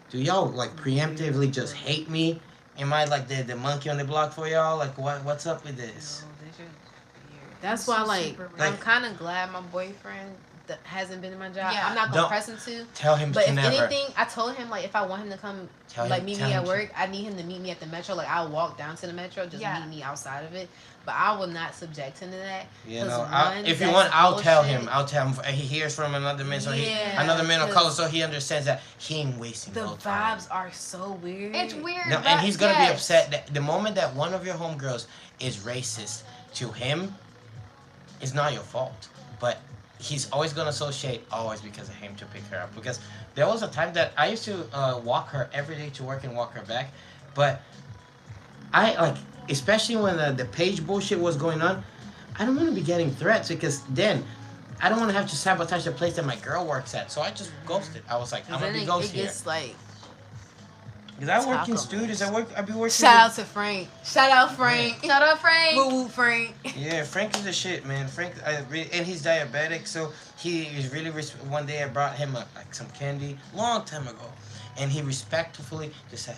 do y'all like preemptively just hate me? Am I like the monkey on the block for y'all? Like what's up with this? No, they're just weird. That's why, like, Super weird. I'm kind of glad my boyfriend that hasn't been in my job, Yeah. I'm not gonna Don't- press him to. Tell him But to if never. anything, I told him like if I want him to come meet me tell at him work, I need him to meet me at the metro. Like I'll walk down to the metro, just Yeah. meet me outside of it. But I will not subject him to that. You 'Cause know, one, if you that's want, I'll tell bullshit. him. I'll tell him. He hears from another man, so Yeah, another man of 'cause color, so he understands that he ain't wasting The no time. vibes are so weird. It's weird. No, but and he's gonna be yes. upset that the moment that one of your homegirls is racist to him, it's not your fault. But he's always gonna associate always because of him to pick her up. Because there was a time that I used to walk her every day to work and walk her back, but I like, especially when the page bullshit was going on, I don't want to be getting threats because then I don't want to have to sabotage the place that my girl works at. So I just ghosted. I was like, I'm gonna Then be it ghost here. gets like Because I work in Taco studios. Mix. I be working. shout out to Frank. Shout out Frank. Shout out Frank. Woo woo Frank. Yeah, Frank is the shit, man. Frank, and he's diabetic, so he is really. One day I brought him like some candy, long time ago, and he respectfully just said,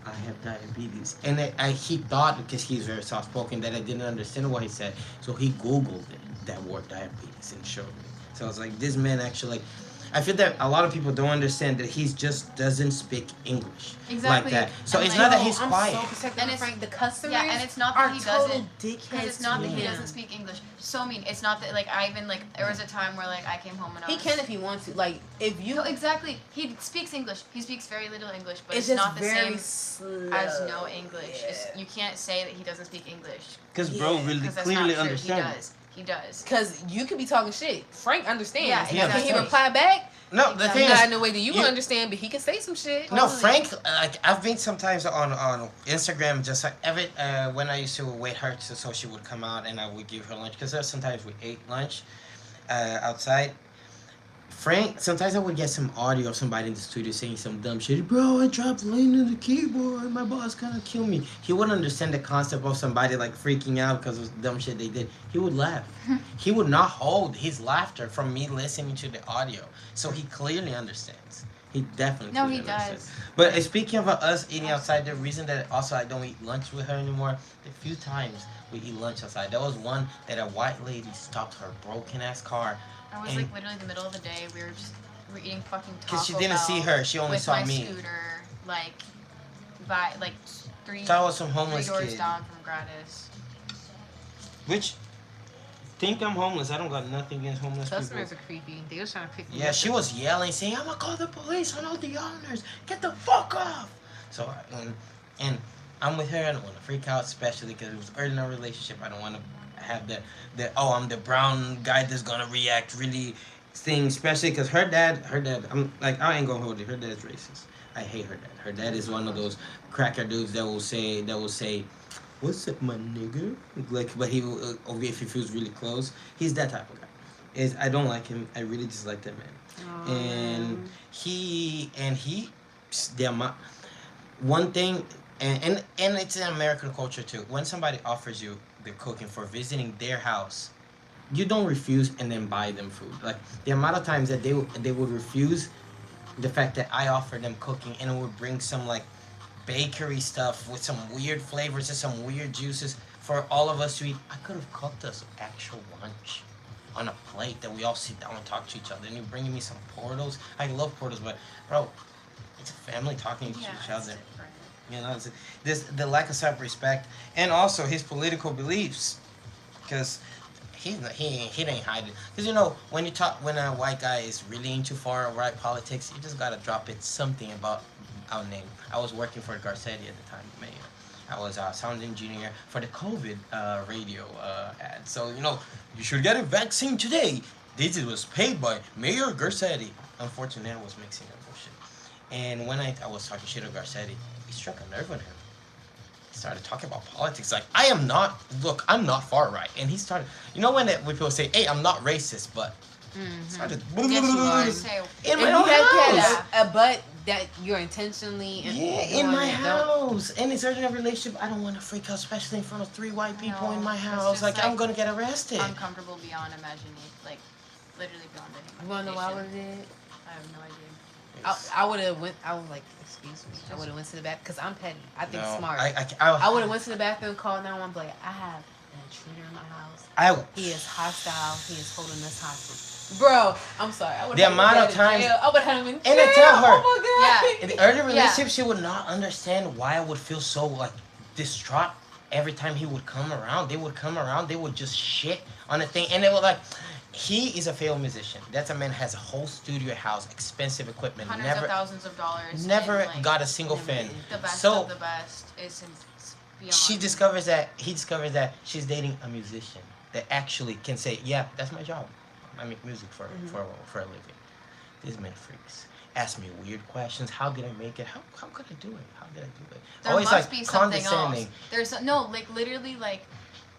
I have diabetes. And he thought, because he's very soft spoken, that I didn't understand what he said. So he Googled it, that word diabetes, and showed me. So I was like, this man actually, I feel that a lot of people don't understand that he just doesn't speak English Exactly. like that. So And it's like, not that he's I'm quiet. so protective And of it's- Frank. The customers Yeah, and it's not are that he total doesn't. dickheads. Because it's not that he to doesn't him. speak English. So mean. It's not that like I even like there was a time where like I came home and I He was. can if he wants to. Like if you, No, exactly. He speaks English. He speaks very little English, but it's it's, just not the very same slow. as no English. Yeah. You can't say that he doesn't speak English Because bro Yeah, really because that's clearly not true. understands. He does. Cause you could be talking shit. Frank understands. Yeah, He Can he understands. reply back? No, the thing Not is, in the way that you you- would understand, but he can say some shit. no, Totally. Frank. Like I've been sometimes on Instagram, just like when I used to wait her so she would come out and I would give her lunch because sometimes we ate lunch outside. Frank, sometimes I would get some audio of somebody in the studio saying some dumb shit. Bro, I dropped Lane in the keyboard. My boss gonna kill me. He wouldn't understand the concept of somebody like freaking out because of dumb shit they did. He would laugh. He would not hold his laughter from me listening to the audio. So he clearly understands. He definitely No, clearly he does. understands. But speaking of us eating outside, the reason that also I don't eat lunch with her anymore, a few times we eat lunch outside. There was one that a white lady stopped her broken ass car I was and- like literally in the middle of the day. We were eating fucking Taco because she didn't see Bell her. She only with saw my me. scooter, like by like three Thought I was some three homeless doors kid. down from Gratis. Which think I'm homeless. I don't got nothing against homeless Customers people. are creepy. They was trying to pick me Yeah, up. she was yelling, saying, "I'm gonna call the police on all the owners. Get the fuck off!" So, and I'm with her. I don't want to freak out, especially because it was early in our relationship. I don't want to have the I'm the brown guy that's gonna react really thing, especially because her dad. I'm like, I ain't gonna hold it. Her dad's racist. I hate her dad. Her dad is one of those cracker dudes that will say, "What's up, my nigga?" Like, but he will, if he feels really close, he's that type of guy. I don't like him. I really dislike that man. Oh, And man. he one thing, and it's in American culture too. When somebody offers you the cooking for visiting their house, you don't refuse and then buy them food. Like the amount of times that they would refuse the fact that I offered them cooking and it would bring some like bakery stuff with some weird flavors and some weird juices for all of us to eat. I could have cooked us actual lunch on a plate that we all sit down and talk to each other. And you're bringing me some portals. I love portals, but bro, it's a family talking to each It's other. different. You know, the lack of self-respect and also his political beliefs, because he ain't hiding. Because you know when a white guy is really into far right politics, you just gotta drop it something about our name. I was working for Garcetti at the time, the mayor. I was a sound engineer for the COVID radio ad. So you know you should get a vaccine today. This was paid by Mayor Garcetti. Unfortunately, I was mixing up bullshit. And when I was talking shit to Garcetti, it struck a nerve on him. He started talking about politics. Like, I'm not far right. And he started, you know when people say, hey, I'm not racist, but started Yes, you are. Say, in And my you own have to house. have a butt that you're intentionally Yeah, in my house. And it's in a relationship, I don't want to freak out, especially in front of 3 white people No, in my it's house. just Like, like I'm going to get arrested. uncomfortable beyond imagining, like literally beyond any You wanna know why I imagination. would have did? I have no idea. I would have went. I was like, excuse me. I would have went to the back because I'm petty. I think No, smart. I I would have went to the bathroom, called 911, like, I have an intruder in my house. He is hostile. He is holding us hostage. Bro, I'm sorry. I would The amount of times, I would have him in jail. and I tell her, Oh my Yeah. in the early relationship, she would not understand why I would feel so like distraught every time he would come around. They would come around, they would just shit on a thing, and they were like, he is a failed musician. That's a man has a whole studio house, expensive equipment, Hundreds of thousands of dollars. never and, like, got a single never fan. did. the best So of the best is beyond. he discovers that she's dating a musician that actually can say, yeah, that's my job. I make music for a living. These men freaks ask me weird questions. How did I make it? How could I do it? How did I do it? There Always must like be something condescending. else. There's no, like, literally, like,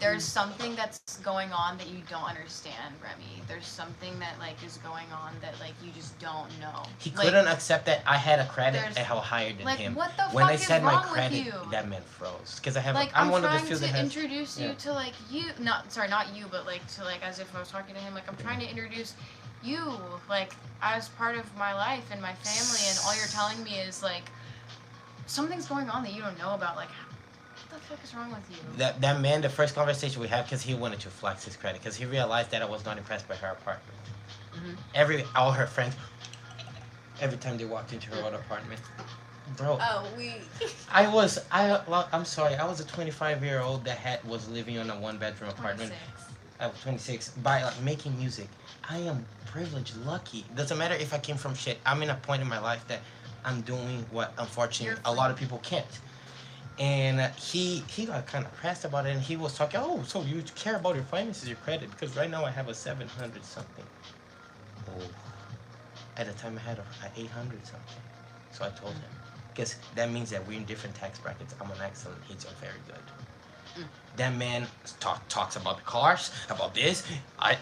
there's something that's going on that you don't understand, Remy. There's something that, like, is going on that, like, you just don't know. He Like, couldn't accept that I had a credit there's- and how higher than like, him. what the When fuck I is said my wrong with credit, you? that man froze because I have. Like, I'm I'm one of the trying few that to has. introduce you yeah. to, like, you, not you, but, like, to, like, as if I was talking to him, like, I'm trying to introduce you, like, as part of my life and my family, and all you're telling me is, like, something's going on that you don't know about, like, what the fuck is wrong with you? That man, the first conversation we had, because he wanted to flex his credit, because he realized that I was not impressed by her apartment. All her friends, every time they walked into her own apartment, bro. Oh, I'm sorry. I was a 25-year-old that was living in a one-bedroom apartment. 26. I was 26. By like making music, I am privileged, lucky. Doesn't matter if I came from shit. I'm in a point in my life that I'm doing what unfortunately a lot of people can't. And he got kind of pressed about it, and he was talking. Oh, so you care about your finances, your credit? Because right now I have a 700 something. Oh, at the time I had a 800 something. So I told him, because that means that we're in different tax brackets. I'm an excellent. He's a very good. That man talks about the cars, about this,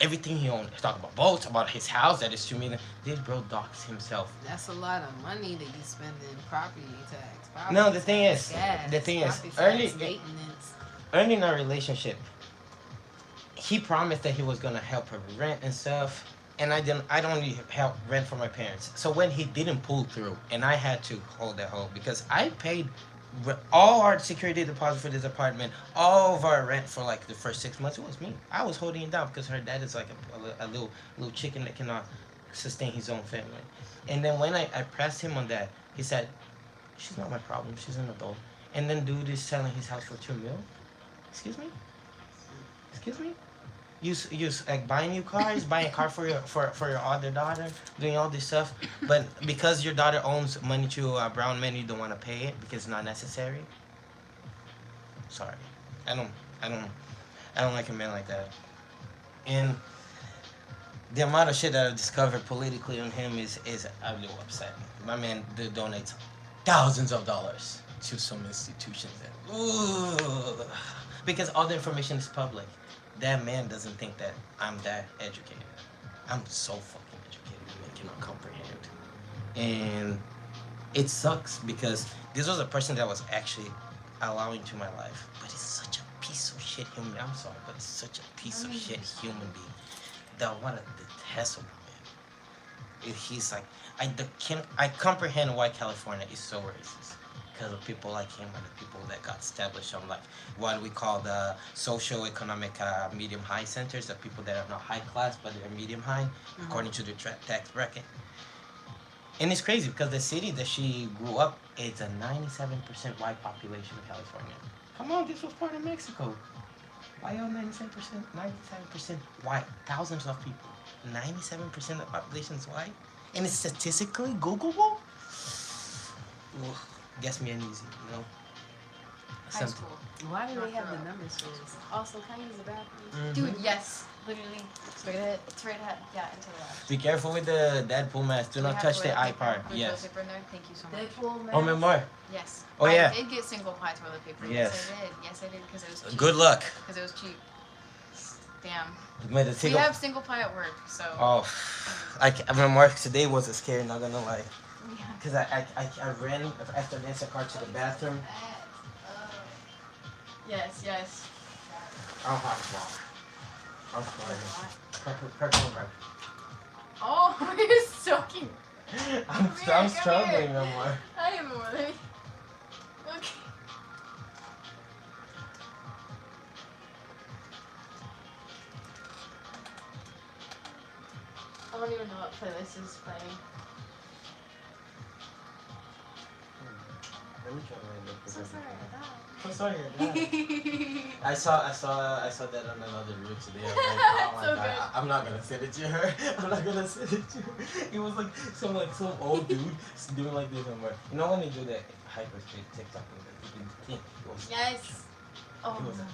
everything he owns. Talk about boats, about his house that is 2 million. This bro docks himself. That's a lot of money that you spend in property tax. No, the thing is, early in our relationship, he promised that he was gonna help her with rent and stuff, and I don't need help rent for my parents. So when he didn't pull through, and I had to hold that hoe because I paid all our security deposit for this apartment, all of our rent for like the first 6 months, it was me. I was holding it down because her dad is like a little chicken that cannot sustain his own family. And then when I pressed him on that, he said, she's not my problem, she's an adult. And then dude is selling his house for $2 million. Excuse me. You like buying new cars, buying a car for your other daughter, doing all this stuff, but because your daughter owns money to a brown man, you don't want to pay it because it's not necessary. Sorry, I don't like a man like that. And the amount of shit that I've discovered politically on him is a little upsetting. My man donates thousands of dollars to some institutions that, ooh, because all the information is public. That man doesn't think that I'm that educated. I'm so fucking educated, the man cannot comprehend. And it sucks because this was a person that was actually allowing to my life, but he's such a piece of shit human. I'm sorry, but it's such a piece of shit human being that I want to detest him, man. He's like, I comprehend why California is so racist. Because of people like him and the people that got established on like what we call the socio-economic medium-high centers, the people that are not high class but they're medium-high according to the tax bracket. And it's crazy because the city that she grew up is a 97% white population of California. Come on, this was part of Mexico. Why are 97% white? Thousands of people. 97% of the population is white? And it's statistically Googleable? Ugh. Gets me uneasy, you know? High school. Why do they have the Not numbers for this? Also, can I use the bathroom? Dude, yes. Literally. Straight ahead. Straight ahead. Yeah, into the left. Be careful with the Deadpool mask. Do not touch the eye part. There's Yes. toilet paper in there. Thank you so much. Deadpool, man. Oh, memoir. Yes. Oh, yeah. I did get single ply toilet paper. Yes. Yes, I did. Yes, I did because it was cheap. Good luck. Because it was cheap. Damn. Made the We single. have single ply at work, so. Oh, memoir today was a scary, not gonna lie. Yeah. Because I ran after Nancy car to the bathroom. Yes, yes. I'll have to walk. I'm sorry. Oh, you're soaking. I'm struggling, memoir. I am really. Okay. don't even know what playlist is playing. Let me try to look So sorry about that. So sorry. I saw that on another route today. I was like, oh my So god, good. I'm not gonna send it to her. I'm not gonna send it to her. It was like some old dude doing like this somewhere. You know when they do that hyper speed TikTok thing? Yes. Oh It was no.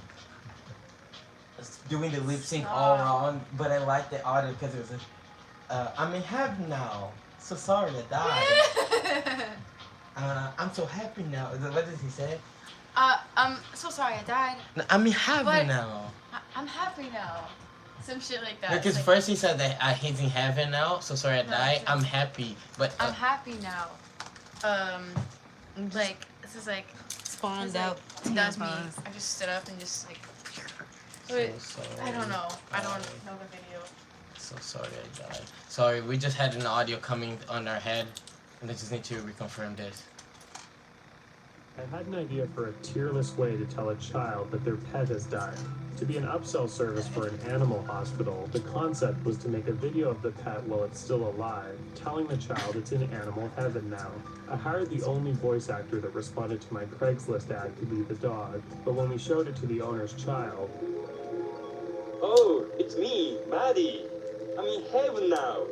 doing the lip sync all wrong, but I liked the audio because it was like, I'm in heaven now. So sorry to die. I'm so happy now. What did he say? I'm so sorry I died. No, I'm in heaven But- now. I'm happy now. Some shit like that. Because Like, first he said that he's in heaven now, so sorry I No, died. it's- I'm happy, but I'm happy now. Like this is like Spawned it's out. like, that's me. tampons. I just stood up and just like. so Wait, sorry. I don't know. I don't Sorry. know the video. So sorry I died. Sorry, we just had an audio coming on our head, and I just need to reconfirm this. I had an idea for a tearless way to tell a child that their pet has died. To be an upsell service for an animal hospital, the concept was to make a video of the pet while it's still alive, telling the child it's in animal heaven now. I hired the only voice actor that responded to my Craigslist ad to be the dog, but when we showed it to the owner's child, Oh, it's me, Maddie. I'm in heaven now.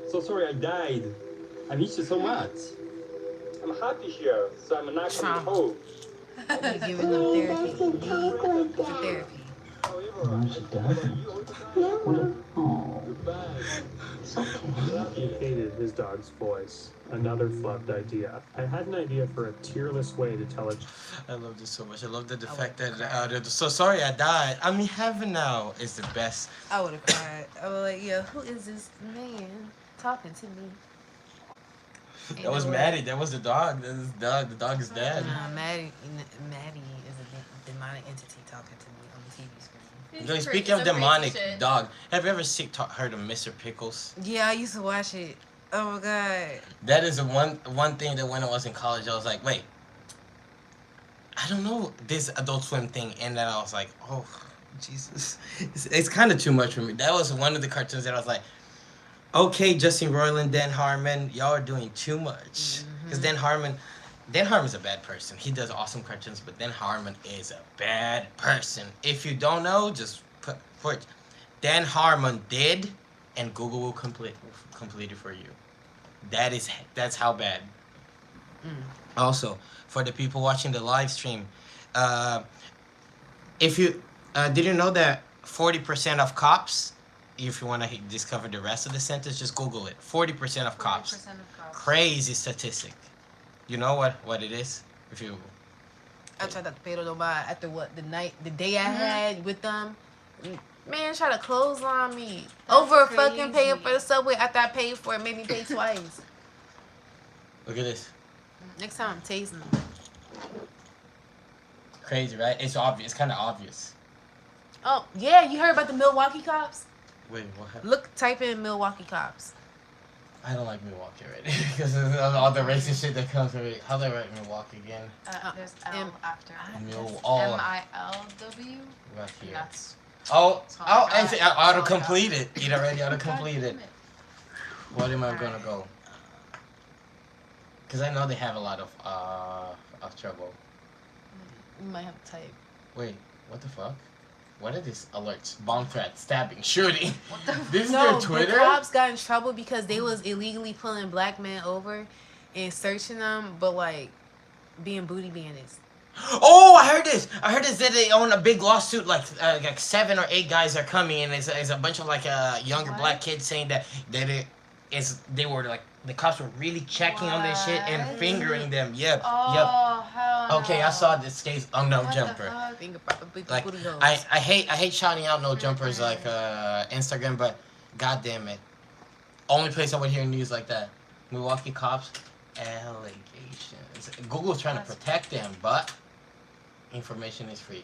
So sorry I died. I miss you so much. I'm happy here, so I'm not coming Trauma. home. You're giving them therapy. Need for therapy. However, I he hated his dog's voice. Another flubbed idea. I had an idea for a tearless way to tell a I love this so much. I love the fact that so sorry I died. I'm in heaven now. It's the best. I would have cried. I was like, yo, who is this man talking to me? That was Maddie. That was the dog. That is dog. The dog is dead. Nah, Maddie is a demonic entity talking to me on the TV screen. No, speaking of demonic dog, have you ever heard of Mr. Pickles? Yeah, I used to watch it. Oh my god. That is the one thing that when I was in college, I was like, wait, I don't know this Adult Swim thing, and then I was like, oh, Jesus, it's kind of too much for me. That was one of the cartoons that I was like, okay, Justin Roiland, Dan Harmon, y'all are doing too much. Because Dan Harmon's a bad person. He does awesome cartoons, but Dan Harmon is a bad person. If you don't know, just put Dan Harmon did, and Google will complete it for you. That's how bad. Also, for the people watching the live stream, if you did you know that 40% of cops, if you want to discover the rest of the sentence, just Google it. 40% of cops. 40% of cops. Crazy statistic. You know what it is? If you I tried to pay to buy after the day I had with them. Man, try to clothesline me. That's Over fucking paying crazy. for the subway after I paid for it, made me pay twice. look at this. Next time I'm tasting them. Crazy, right? It's obvious. It's kind of obvious. Oh, yeah, you heard about the Milwaukee cops? Wait, what happened? Type in Milwaukee cops. I don't like Milwaukee already because of all the racist shit that comes with it. How do I write Milwaukee again? There's L M- after. M-I-L-W. MILW. Right here. That's. Oh, That's all I I got. see. That's all I Auto-completed. It already God auto-completed. damn it. What am I gonna go? Because I know they have a lot of trouble. You might have to type. Wait, what the fuck? What are these alerts? Bomb threat, stabbing, shooting. What the? This is No, their Twitter? the cops got in trouble because they was illegally pulling black men over and searching them, but like being booty bandits. Oh, I heard this. That they own a big lawsuit. Like 7 or 8 guys are coming, and it's a bunch of like younger What? black kids saying that they were like the cops were really checking on their shit and What? fingering them. Yep. Oh hell no. Okay, I saw this case on No What the Jumper. fuck? Finger proper big Like booty holes. I hate shouting out No Jumpers like Instagram, but god damn it, only place I would hear news like that. Milwaukee cops allegations. Google's trying to protect them, but information is free.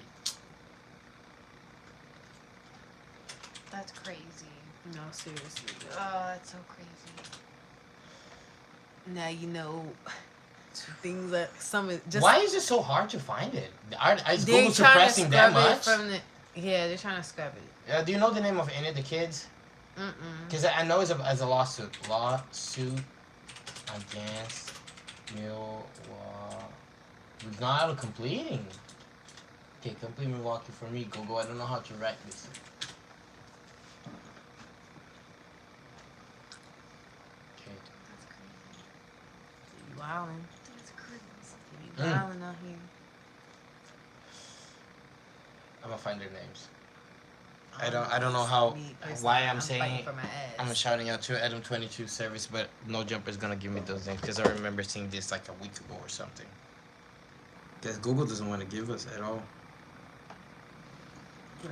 That's crazy. No, seriously. Oh, that's so crazy. Now you know things that some of just Why is it so hard to find it? Is they're Google trying to suppressing that scrub it much? from the. Yeah, they're trying to scrub it. Do you know the name of any of the kids? Because I know it's as a lawsuit. Lawsuit against Milwaukee. Not completing. Okay, complete Milwaukee for me. Go. I don't know how to write this. Okay. That's crazy. You wildin'. That's crazy. You wildin' out here. I'm gonna find their names. I don't know how why I'm saying fighting for my ass. I'm shouting out to Adam 22 service, but no jumper is gonna give me those names because I remember seeing this like a week ago or something. Because Google doesn't want to give us at all. Bro.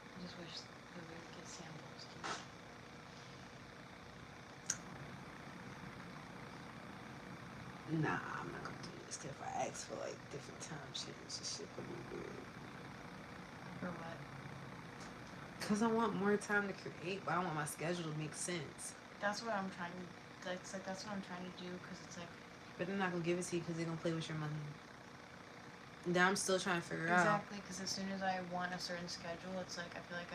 I just wish that we would get samples. Nah, I'm not gonna do this. Cause if I ask for like different time sheets, this shit gonna be weird. For what? Cause I want more time to create, but I want my schedule to make sense. That's what I'm trying. That's what I'm trying to do. Cause it's like. But they're not gonna give it to you because they're gonna play with your money. Now I'm still trying to figure out. Exactly, because as soon as I want a certain schedule, it's like I feel like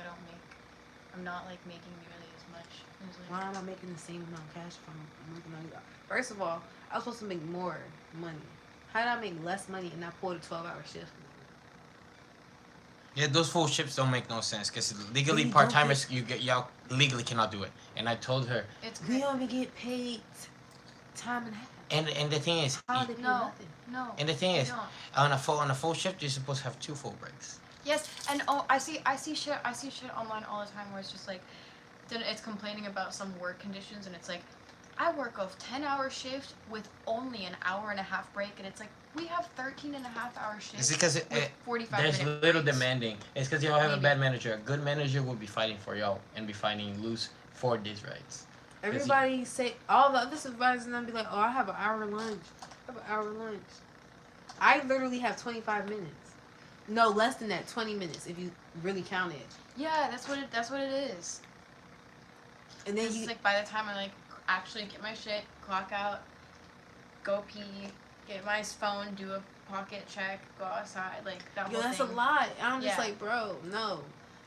I'm not like making nearly as much. As, like, Why am I making the same amount of cash from working on you? First of all, I was supposed to make more money. How did I make less money and not pull the 12-hour shift? Yeah, those full shifts don't make no sense because legally They don't part timers y'all legally cannot do it. And I told her. it's We good. don't even get paid time and a half. And the thing is, How they pay No. nothing? No. and the thing I is, don't. on a full shift you're supposed to have 2 full breaks. Yes, and I see shit online all the time where it's just like, then it's complaining about some work conditions and it's like, I work a 10-hour shift with only an hour and a half break and it's like we have 13-and-a-half-hour shifts. It's because with 45 there's minute little breaks. demanding. It's because y'all have a Maybe. bad manager. A good manager will be fighting for y'all and be fighting loose for these rights. Everybody say, all the other supervisors and them be like, oh, I have an hour lunch. I have an hour lunch. I literally have 25 minutes. No, less than that, 20 minutes if you really count it. Yeah, that's what it is. And then It's you, like by the time I like actually get my shit, clock out, go pee, get my phone, do a pocket check, go outside, like that yo, whole that's thing. a lot. I'm just Yeah. like, bro, no.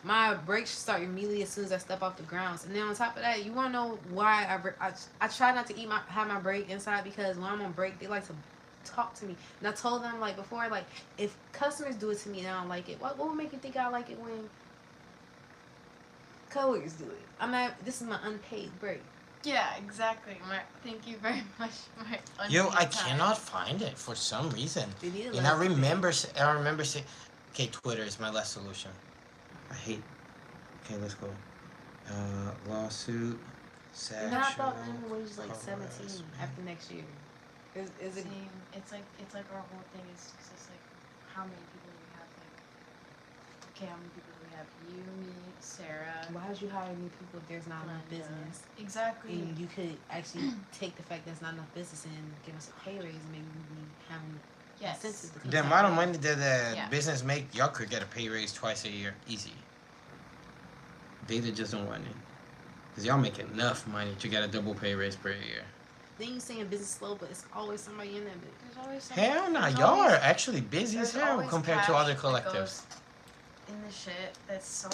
My breaks start immediately as soon as I step off the grounds. And then on top of that, you want to know why I try not to have my break inside because when I'm on break, they like to talk to me. And I told them, like, before, like, if customers do it to me and I don't like it, what would make you think I like it when coworkers do it? This is my unpaid break. Yeah, exactly. Thank you very much. Yo, I cannot find it for some reason. They need to And let I us- remember saying, okay, Twitter is my last solution. I hate. Okay, let's go. Lawsuit. Sexual. And I thought minimum wage was like harassment. 17 after next year. Is it? Same. It's like our whole thing is just like how many people do we have? Like, okay, how many people do we have? You, me, Sarah. Why would you hire new people if there's not enough Glenda. business? Exactly. And you could actually take the fact there's not enough business and give us a pay raise and maybe we'd be having Yes. incentive to The come amount of back. money that the Yeah. business make, y'all could get a pay raise twice a year, easy. They just don't want it. Cause y'all make enough money to get a double pay raise per year. Then you saying business slow, but it's always somebody in that bitch. There's always some, Hell no, there's y'all always- are actually busy as there's hell always compared to cash other that collectives. goes in the shit that's so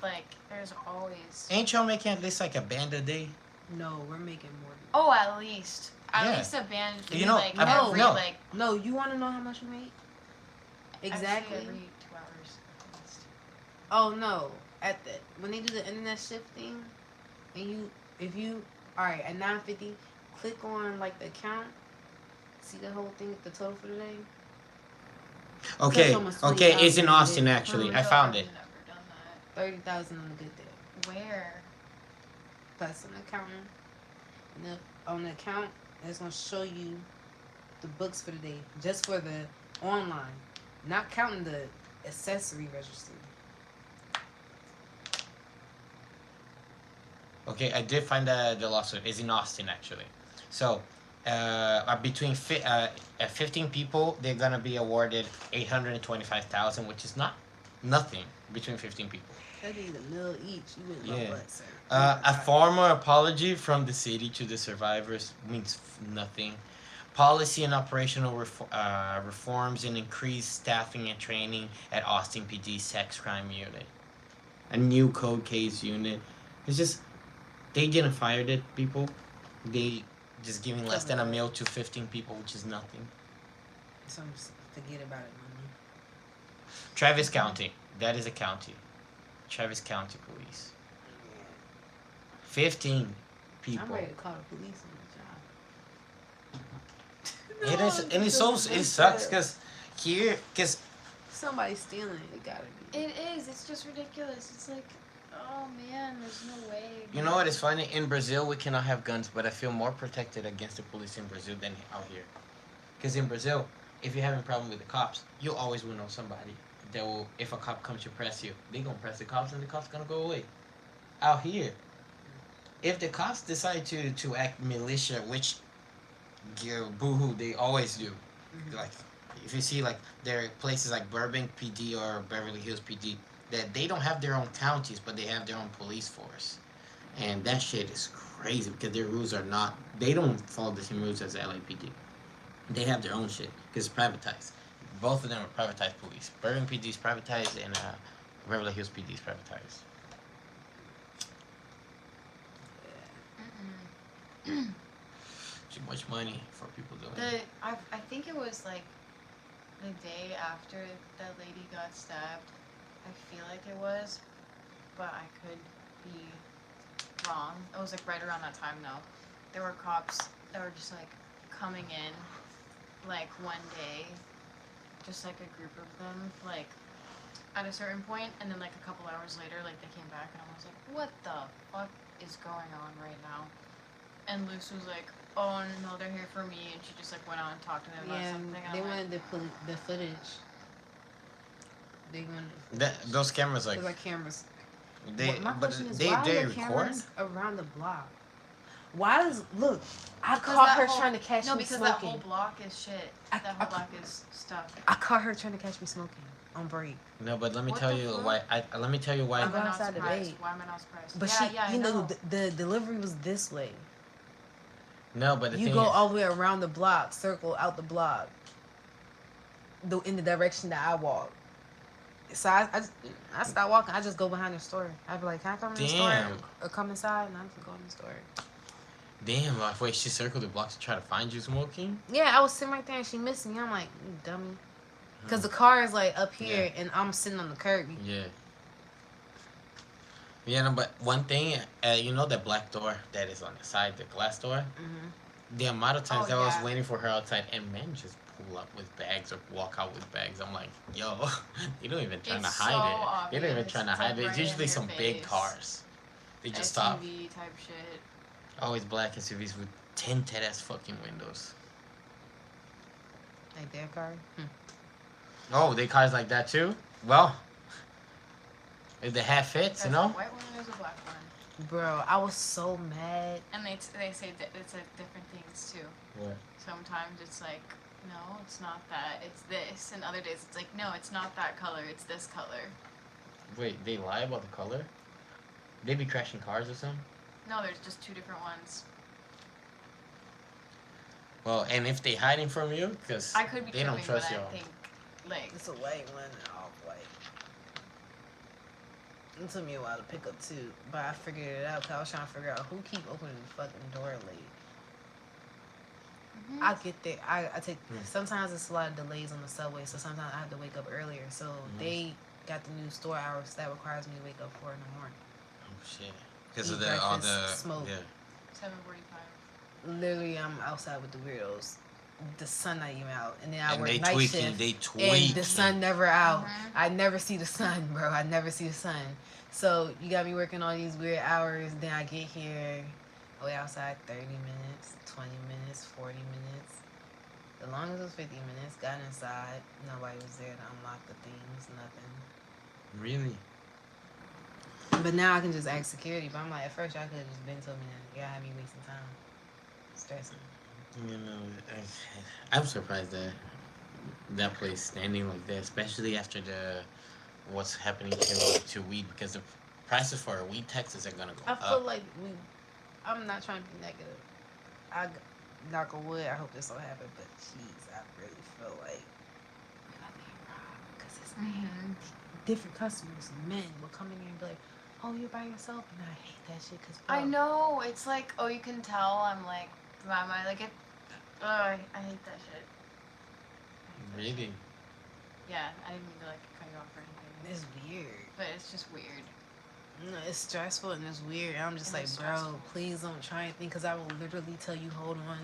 like there's always Ain't y'all making at least like a band a day? No, we're making more. oh at least Yeah. a band You know, like no, every no. like No, you want to know how much we make? Exactly. actually every 2 hours at least. Oh no, when they do the internet shift thing, and if you all right at 9:50, click on like the account, see the whole thing, the total for the day. Okay, That's almost okay, it's in 20,000 Austin a day. actually. Oh, I no, found I've it. never done that. 30,000 on a good day. Where? Plus an accountant. And on the account, it's gonna show you the books for the day, just for the online, not counting the accessory registry. Okay, I did find the lawsuit. It's in Austin actually. So, between 15 people, they're gonna be awarded $825,000, which is nothing between 15 people. That is a mill each. You wouldn't Yeah. love what, sir? A formal apology from the city to the survivors means nothing. Policy and operational reforms and increased staffing and training at Austin PD sex crime unit. A new cold case unit. It's just they didn't fire the people. They just giving less than a mil to 15 people, which is nothing. Some forget about it, money. Travis County. That is a county. Travis County Police. 15 people. I'm ready to call the police on the It job. is, and it's so it sucks because Somebody's stealing it. It gotta be. It is. It's just ridiculous. It's like, oh man, there's no way. you know what is funny? In Brazil, we cannot have guns, but I feel more protected against the police in Brazil than out here. Because in Brazil, if you're having a problem with the cops, you always will know somebody that will. If a cop comes to press you, they gonna press the cops, and the cops gonna go away. Out here, if the cops decide to act militia, which boohoo they always do, like if you see like there are places like Burbank PD or Beverly Hills PD that they don't have their own counties, but they have their own police force, and that shit is crazy because their rules are not. They don't follow the same rules as LAPD. They have their own shit because it's privatized. Both of them are privatized police. Burbank PD is privatized, and Beverly Hills PD is privatized. Too much money for people doing it. I think it was like the day after that lady got stabbed. I feel like it was, but I could be wrong. It was like right around that time though. There were cops that were just like coming in like one day, just like a group of them, like at a certain point, and then like a couple hours later, like they came back, and I was like, what the fuck is going on right now? And Luce was like, oh no, they're here for me, and she just like went on and talked to them about something. They I'm wanted like, the footage. They wanted Those cameras like cameras. they My but question is, they why they are there record. cameras around the block? Why does look? I because caught that her whole- trying to catch no, me because smoking. that whole block is shit. That whole block is stuff. I caught her trying to catch me smoking on break. No, but let me What tell the you fuck? why. Let me tell you why. I'm Why am I not outside the surprised? bait. Why am I not surprised? But yeah, she, I know. the delivery was this way. No, but the You thing go is, all the way around the block, circle out the block, in the direction that I walk. So I start walking. I just go behind the store. I'd be like, can I come in the store Damn. or come inside? And I just go in the store. damn, like wait, she circled the block to try to find you smoking. Yeah, I was sitting right there and she missed me. I'm like, you dummy. Because the car is like up here and I'm sitting on the curb. Yeah. Yeah, no, but one thing, you know that black door that is on the side, the glass door? Mm-hmm. The amount of times Oh, that I was yeah. waiting for her outside and men just pull up with bags or walk out with bags. I'm like, yo, you don't even trying It's to hide so it. They don't even obvious. trying to It's, hide like, it. It's right in usually your some big face. cars. They just stop. SUV type shit. Always black SUVs with tinted ass fucking windows. Like their car. Oh, they cars like that too? Well, if the hat fits, There's you a know? white one and there's a black one. Bro, I was so mad. And they say that it's like different things too. What? Sometimes it's like, no, it's not that. It's this. And other days it's like, no, it's not that color. It's this color. Wait, they lie about the color? They be crashing cars or something? No, there's just two different ones. Well, and if they hiding from you, because I could be they tripping, don't trust but y'all. I think like It's a white one and off white. It took me a while to pick up too, but I figured it out because I was trying to figure out who keep opening the fucking door late. I get there. I take. Sometimes it's a lot of delays on the subway, so sometimes I have to wake up earlier. So they got the new store hours that requires me to wake up 4 in the morning. Oh shit! Because Eat of the all the breakfast, smoke. yeah. 7:45. Literally, I'm outside with the weirdos. The sun not even out, and then I And work they night tweaking, shift, they and tweaking. the sun never out. Mhm. I never see the sun, bro. I never see the sun. So you got me working all these weird hours. Then I get here, I wait outside 30 minutes, 20 minutes, 40 minutes. The longest was 50 minutes. Got inside, nobody was there to unlock the things, nothing. Really? But now I can just ask security. But I'm like, at first y'all could have just been told me that. Y'all had me wasting time, stressing. You know, I'm surprised that that place standing like that, especially after the what's happening to weed, because the prices for weed taxes are gonna go I up. feel like I'm not trying to be negative. knock on wood, I hope this don't happen. But jeez, I really feel like we're about to get robbed because it's different customers, men will come in here and be like, "Oh, you're by yourself," and I hate that shit because I know. It's like, oh, you can tell I'm like, my like it. I hate that shit. Really? Yeah, I didn't mean to like cut you off or anything. it's weird. But it's just weird. No, it's stressful and it's weird. I'm just It like, is bro, stressful. please don't try anything because I will literally tell you, hold on,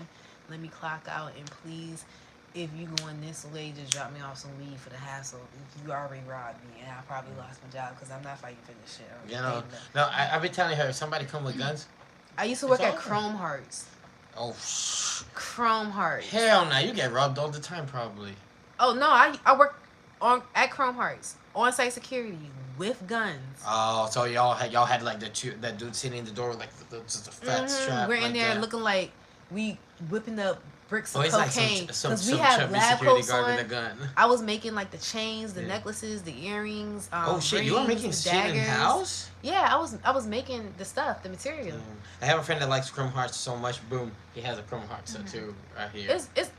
let me clock out, and please, if you going this way, just drop me off some weed for the hassle. You already robbed me, and I probably lost my job because I'm not fighting for this shit. You know, no, I've been telling her if somebody come with guns. I used to work It's at over. Chrome Hearts. Oh, Chrome Hearts. hell no, you get robbed all the time probably. Oh no, I work at Chrome Hearts on site security with guns. Oh, so y'all had like that dude sitting in the door with like the fat strap. We're in like there that. looking like we whipping up bricks of Oh, it's like cocaine some we have chubby lab security coats guard on. with a gun. I was making like the chains, the Yeah. necklaces, the earrings. Oh shit, you are rings, making the shit in daggers. house? Yeah, I was making the stuff, the material. I have a friend that likes Chrome Hearts so much. Boom, he has a Chrome Hearts tattoo right here. It's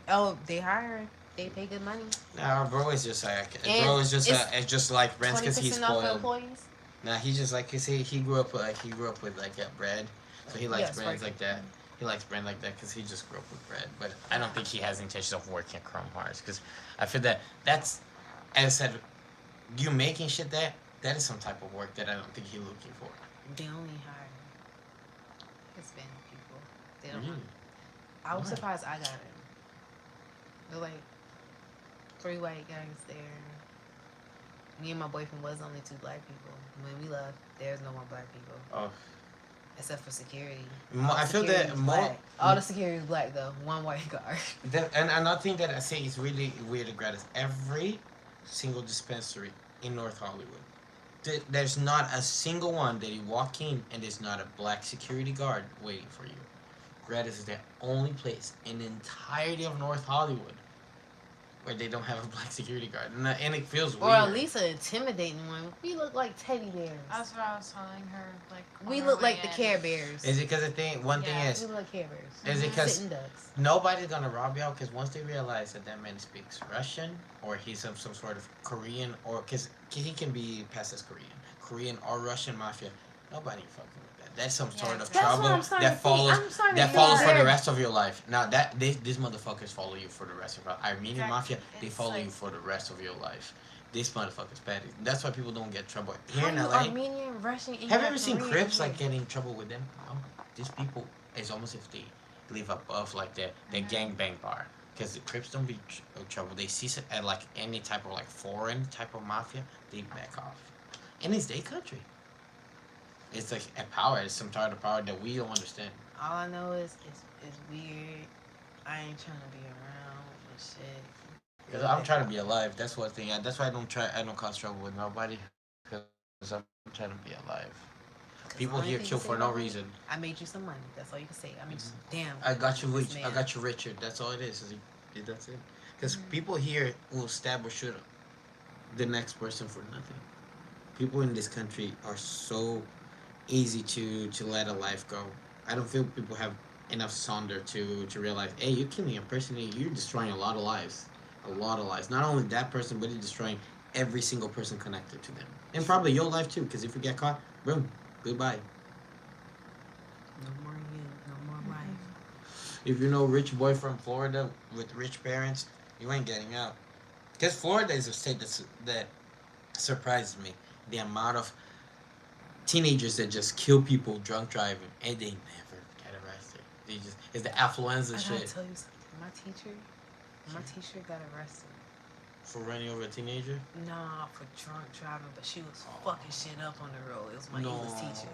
they hire, they pay good money. Nah, bro is just like And bro is it's it's just like rents because he's 20% off for spoiled. employees. Nah, he just like he grew up with like bread, so he likes Yes, brands right. like that. He likes brand like that because he just grew up with bread. But I don't think he has intentions of working at Chrome Hearts because I feel that's, as I said, you making shit that is some type of work that I don't think he's looking for. They only hire Hispanic people. They don't. Really? I was Why? surprised I got it. They're like 3 white guys there. Me and my boyfriend was only 2 black people. When we left, there's no more black people Oh, except for security. I feel Security that is more. black. All the security is black though. 1 white guard. And another thing that I say is really weird to grad is every single dispensary in North Hollywood. There's not a single one that you walk in and there's not a black security guard waiting for you. Gratis is the only place in the entirety of North Hollywood where they don't have a black security guard, and it feels weird. Or at least an intimidating one. We look like teddy bears. That's what I was telling her. Like We on look our like way the in. Care Bears. Is it because one thing Yeah, is We look like Care Bears. Is it 'cause- Sitting ducks. nobody's gonna rob you out because once they realize that man speaks Russian or he's some sort of Korean or because he can be passed as Korean or Russian mafia, nobody fucking with that. That's some Yeah, sort of exactly. That's trouble what I'm starting to that think. follows I'm starting to that think follows for the they're- rest of your life. Now that these motherfuckers follow you for the rest of your life. Armenian Exactly. mafia, they It's follow like- you for the rest of your life. These motherfuckers petty. That's why people don't get trouble here How in you LA. Armenian, Russian, and Have you ever seen Korean Crips here? like getting in trouble with them? No. These people, it's almost if they live above like their gangbang bar. Because the Crips don't be trouble. They see at like any type of like foreign type of mafia, they back off. And it's their country. It's like a power. It's some sort of power that we don't understand. All I know is it's weird. I ain't trying to be around and shit. Because I'm trying to be alive. That's one thing. That's why I don't cause trouble with nobody. Because I'm trying to be alive. People Only here thing kill you say for no about me, reason. I made you some money. That's all you can say. I made you some damn. I got you this rich. I man. got you Richard. That's all it is. That's it. Because people here will stab or shoot the next person for nothing. People in this country are so easy to let a life go. I don't feel people have enough sonder to realize, hey, you're killing a person. You're destroying a lot of lives. A lot of lives. Not only that person, but you're destroying every single person connected to them. And probably your life too. Because if you get caught, boom, goodbye. No more you. No more life. If you know rich boy from Florida with rich parents, you ain't getting out. Because Florida is a state that surprises me. The amount of teenagers that just kill people drunk driving and they never get arrested. They just it's the affluenza I gotta shit tell you something. My teacher got arrested. for running over a teenager. Nah, for drunk driving, but she was fucking shit up on the road. It was my No. English teacher.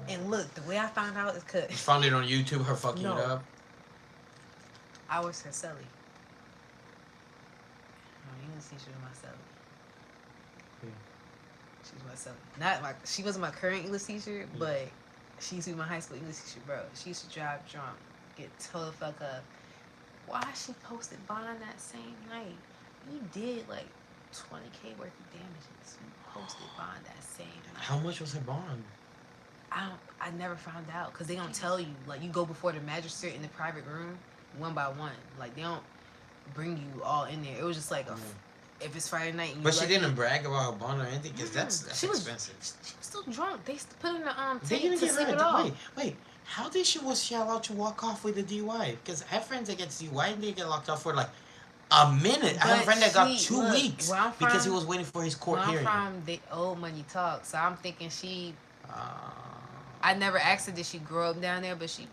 And look, the way I found out is You cause found it on YouTube. Her fucking No. it up. I was her celly. My English teacher was my celly. She was my celly. Not my. She wasn't my current English teacher, but she used to be my high school English teacher, bro. She used to drive drunk, get towed the fuck up. Why she posted bond that same night? You did like 20K worth of damages. You posted bond that same night. How much was her bond? I never found out because they don't tell you. Like you go before the magistrate in the private room one by one. Like they don't bring you all in there. It was just like if it's Friday night. And you But she lucky, didn't brag about her bond or anything because that's she was expensive. she was still drunk. They put her in the They tank didn't to get sleep her. it off. Wait. How did she allowed to walk off with a DUI? Because I have friends that get DUI and they get locked up for like a minute. I have a But friend that got she- 2 look, weeks where I'm because he from- was waiting for his court Where I'm hearing. from, the old money talk. So I'm thinking she. Uh, I never asked her did she grow up down there, but she.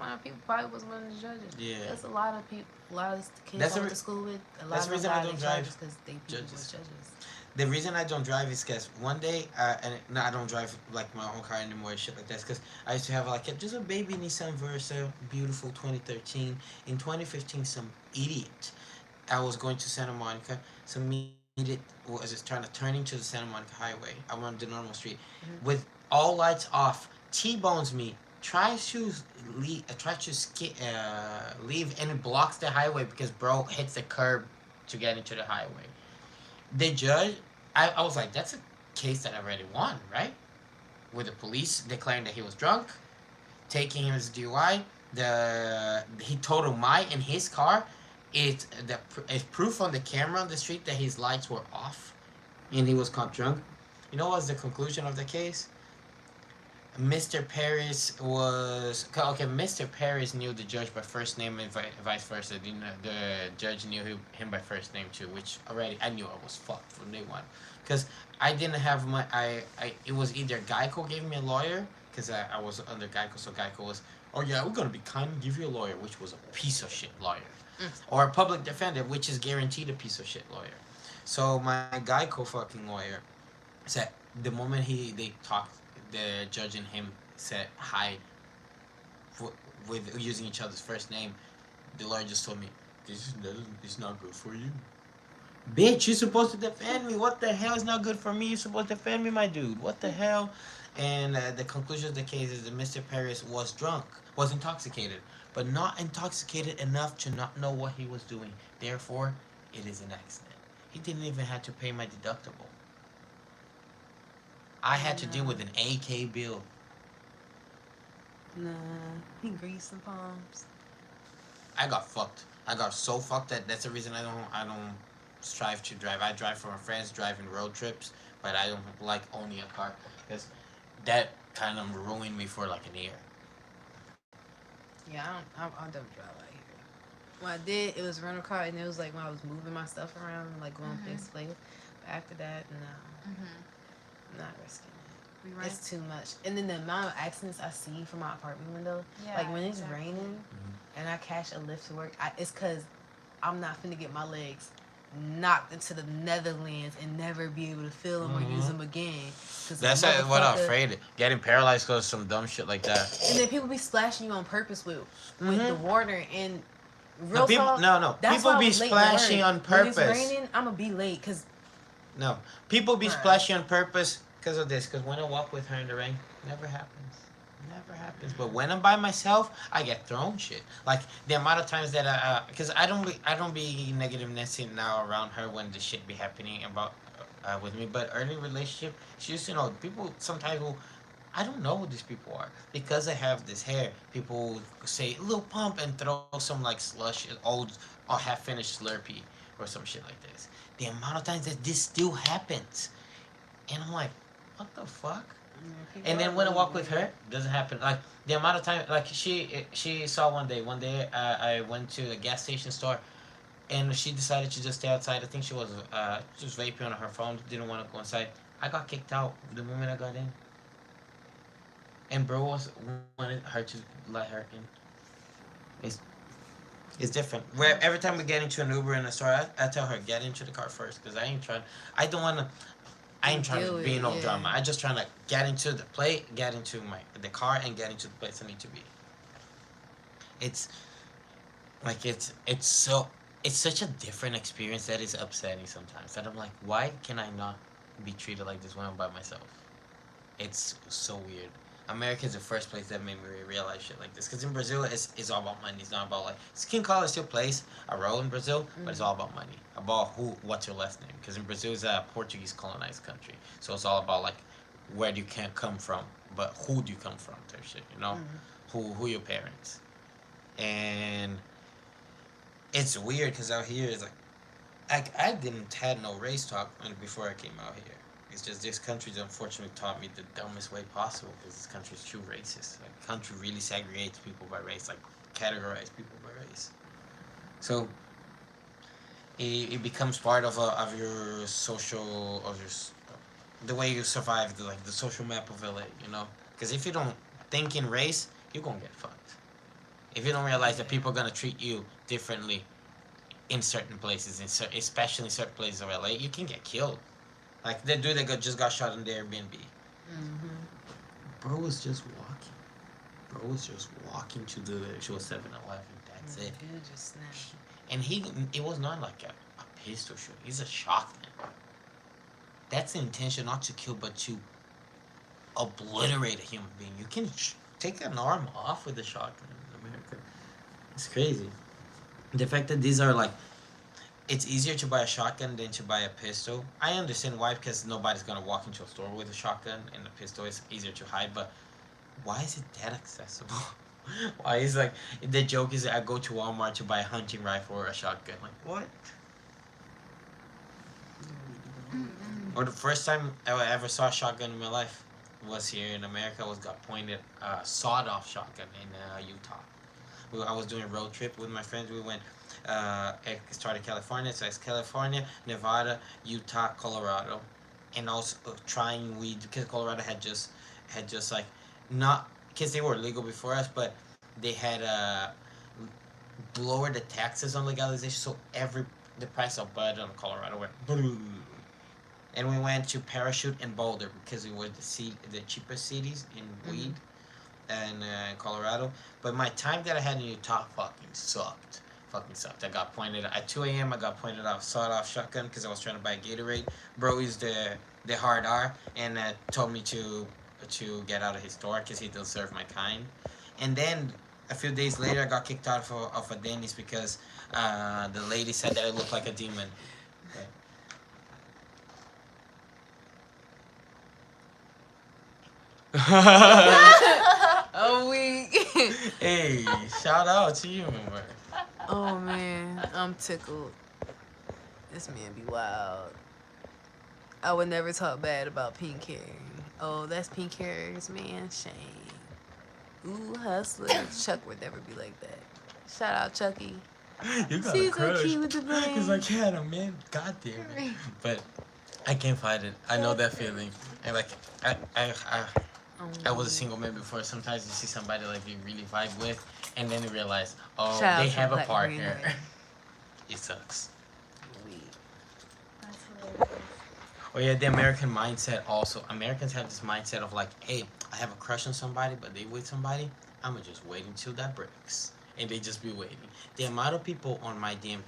My people probably was one of the judges. Yeah. There's a lot of people, a lot of kids That's I the went to school with. A lot that's of the them reason I died don't in drive charges because they people was judges. The reason I don't drive is because one day, I don't drive like my own car anymore and shit like that. Because I used to have like just a baby Nissan Versa, beautiful 2013. In 2015, some idiot, I was going to Santa Monica. Some idiot was just trying to turn into the Santa Monica Highway. I went the normal street with all lights off. T-bones me. Tries to leave and blocks the highway because bro hits the curb to get into the highway. The judge, I was like, that's a case that I already won, right? With the police declaring that he was drunk, taking him as DUI. He totaled my in his car. It's proof on the camera on the street that his lights were off, and he was caught drunk. You know what was the conclusion of the case? Mr. Paris was okay. Mr. Paris knew the judge by first name and vice versa. The judge knew him by first name too, which already I knew I was fucked from day one, because I didn't have my it was either Geico gave me a lawyer because I was under Geico, so Geico was, oh yeah, we're gonna be kind and give you a lawyer, which was a piece of shit lawyer, or a public defender, which is guaranteed a piece of shit lawyer. So my Geico fucking lawyer said the moment they talked, the judge and him said hi with using each other's first name. The lawyer just told me, this is not good for you. Bitch, you're supposed to defend me. What the hell is not good for me? You're supposed to defend me, my dude. What the hell? And the conclusion of the case is that Mr. Paris was drunk, was intoxicated, but not intoxicated enough to not know what he was doing. Therefore, it is an accident. He didn't even have to pay my deductible. I had to deal with an AK bill. Nah, he greased some palms. I got fucked. I got so fucked that that's the reason I don't strive to drive. I drive for my friends, driving road trips, but I don't like owning a car because that kind of ruined me for like an year. Yeah, I don't drive out here. When I did, it was rental car, and it was like when I was moving my stuff around, like going place to place. But after that, no, I'm not risking it. It's too much. And then the amount of accidents I see from my apartment window, like when it's raining and I catch a lift to work, it's because I'm not finna get my legs knocked into the Netherlands and never be able to feel them or use them again. That's what I'm afraid of. Getting paralyzed because of some dumb shit like that. And then people be splashing you on purpose with the water and No, people be splashing on purpose. When it's raining, I'm gonna be late because no, people be splashing on purpose because of this. Because when I walk with her in the rain, never happens. Never happens. But when I'm by myself, I get thrown shit. Like the amount of times that because I don't be negative Nancy now around her when the shit be happening about with me. But early relationship, she used to know people sometimes who. I don't know who these people are because I have this hair. People say "Lil Pump" and throw some like slush, old or half finished Slurpee or some shit like this. The amount of times that this still happens, and I'm like, what the fuck? And then when I walk with her, doesn't happen. Like the amount of time, like she saw one day. One day I went to a gas station store, and she decided to just stay outside. I think she was just vaping on her phone. Didn't want to go inside. I got kicked out the moment I got in. And bro wanted her to let her in. It's different. Where every time we get into an Uber in a store, I tell her get into the car first because I ain't trying. I don't want to. I ain't trying to be no drama. I just trying to get into the plate, get into the car, and get into the place I need to be. It's like it's such a different experience that is upsetting sometimes. That I'm like, why can I not be treated like this when I'm by myself? It's so weird. America is the first place that made me realize shit like this. Because in Brazil, it's all about money. It's not about like skin color still plays a role in Brazil, but it's all about money. About what's your last name? Because in Brazil is a Portuguese colonized country, so it's all about like where do you can come from, but who do you come from? Type shit, you know, who your parents, and it's weird because out here it's like I didn't had no race talk before I came out here. It's just this country unfortunately taught me the dumbest way possible because this country is too racist. Like, the country really segregates people by race, like categorize people by race. So it becomes part of your social of your the way you survive the social map of LA. You know, because if you don't think in race, you're gonna get fucked. If you don't realize that people are gonna treat you differently in certain places, especially in certain places of LA, you can get killed. Like the dude that just got shot in the Airbnb. Bro was just walking. Bro was just walking to the actual 7-Eleven. That's it. Just snatched. And it was not like a pistol shot. He's a shotgun. That's the intention, not to kill, but to obliterate a human being. You can take an arm off with a shotgun in America. It's crazy. The fact that these are like, it's easier to buy a shotgun than to buy a pistol. I understand why, because nobody's gonna walk into a store with a shotgun, and the pistol is easier to hide. But why is it that accessible? Why is like the joke is I go to Walmart to buy a hunting rifle or a shotgun? Like what? Or the first time I ever saw a shotgun in my life was here in America. Got pointed sawed-off shotgun in Utah. I was doing a road trip with my friends. We went. It started California, so it's California, Nevada, Utah, Colorado, and also trying weed because Colorado had just like not because they were legal before us, but they had lowered the taxes on legalization, so the price of bud in Colorado went boom. And we went to Parachute and Boulder because it was the cheapest cities in weed and Colorado. But my time that I had in Utah fucking sucked. I got pointed at 2 a.m. I got pointed out sawed-off shotgun because I was trying to buy a Gatorade. Bro used the hard R and told me to get out of his store because he don't serve my kind. And then a few days later, I got kicked out of a Denny's because the lady said that I looked like a demon. Oh, we. Hey, shout out to you, man. Oh man, I'm tickled. This man be wild. I would never talk bad about pink hair. Oh, that's pink hair's man. Shame. Ooh, hustler. Chuck would never be like that. Shout out Chucky. You got She's a crush. so cute with the Cause brain. I can't, man. God damn it. But I can't fight it. I know that feeling. And like I was a single man before. Sometimes you see somebody like you really vibe with, and then you realize, oh, Shout out they to have a Black partner. Green. It sucks. That's hilarious. Oh yeah, the American mindset also. Americans have this mindset of like, hey, I have a crush on somebody, but they with somebody. I'ma just wait until that breaks, and they just be waiting. The amount of people on my DM,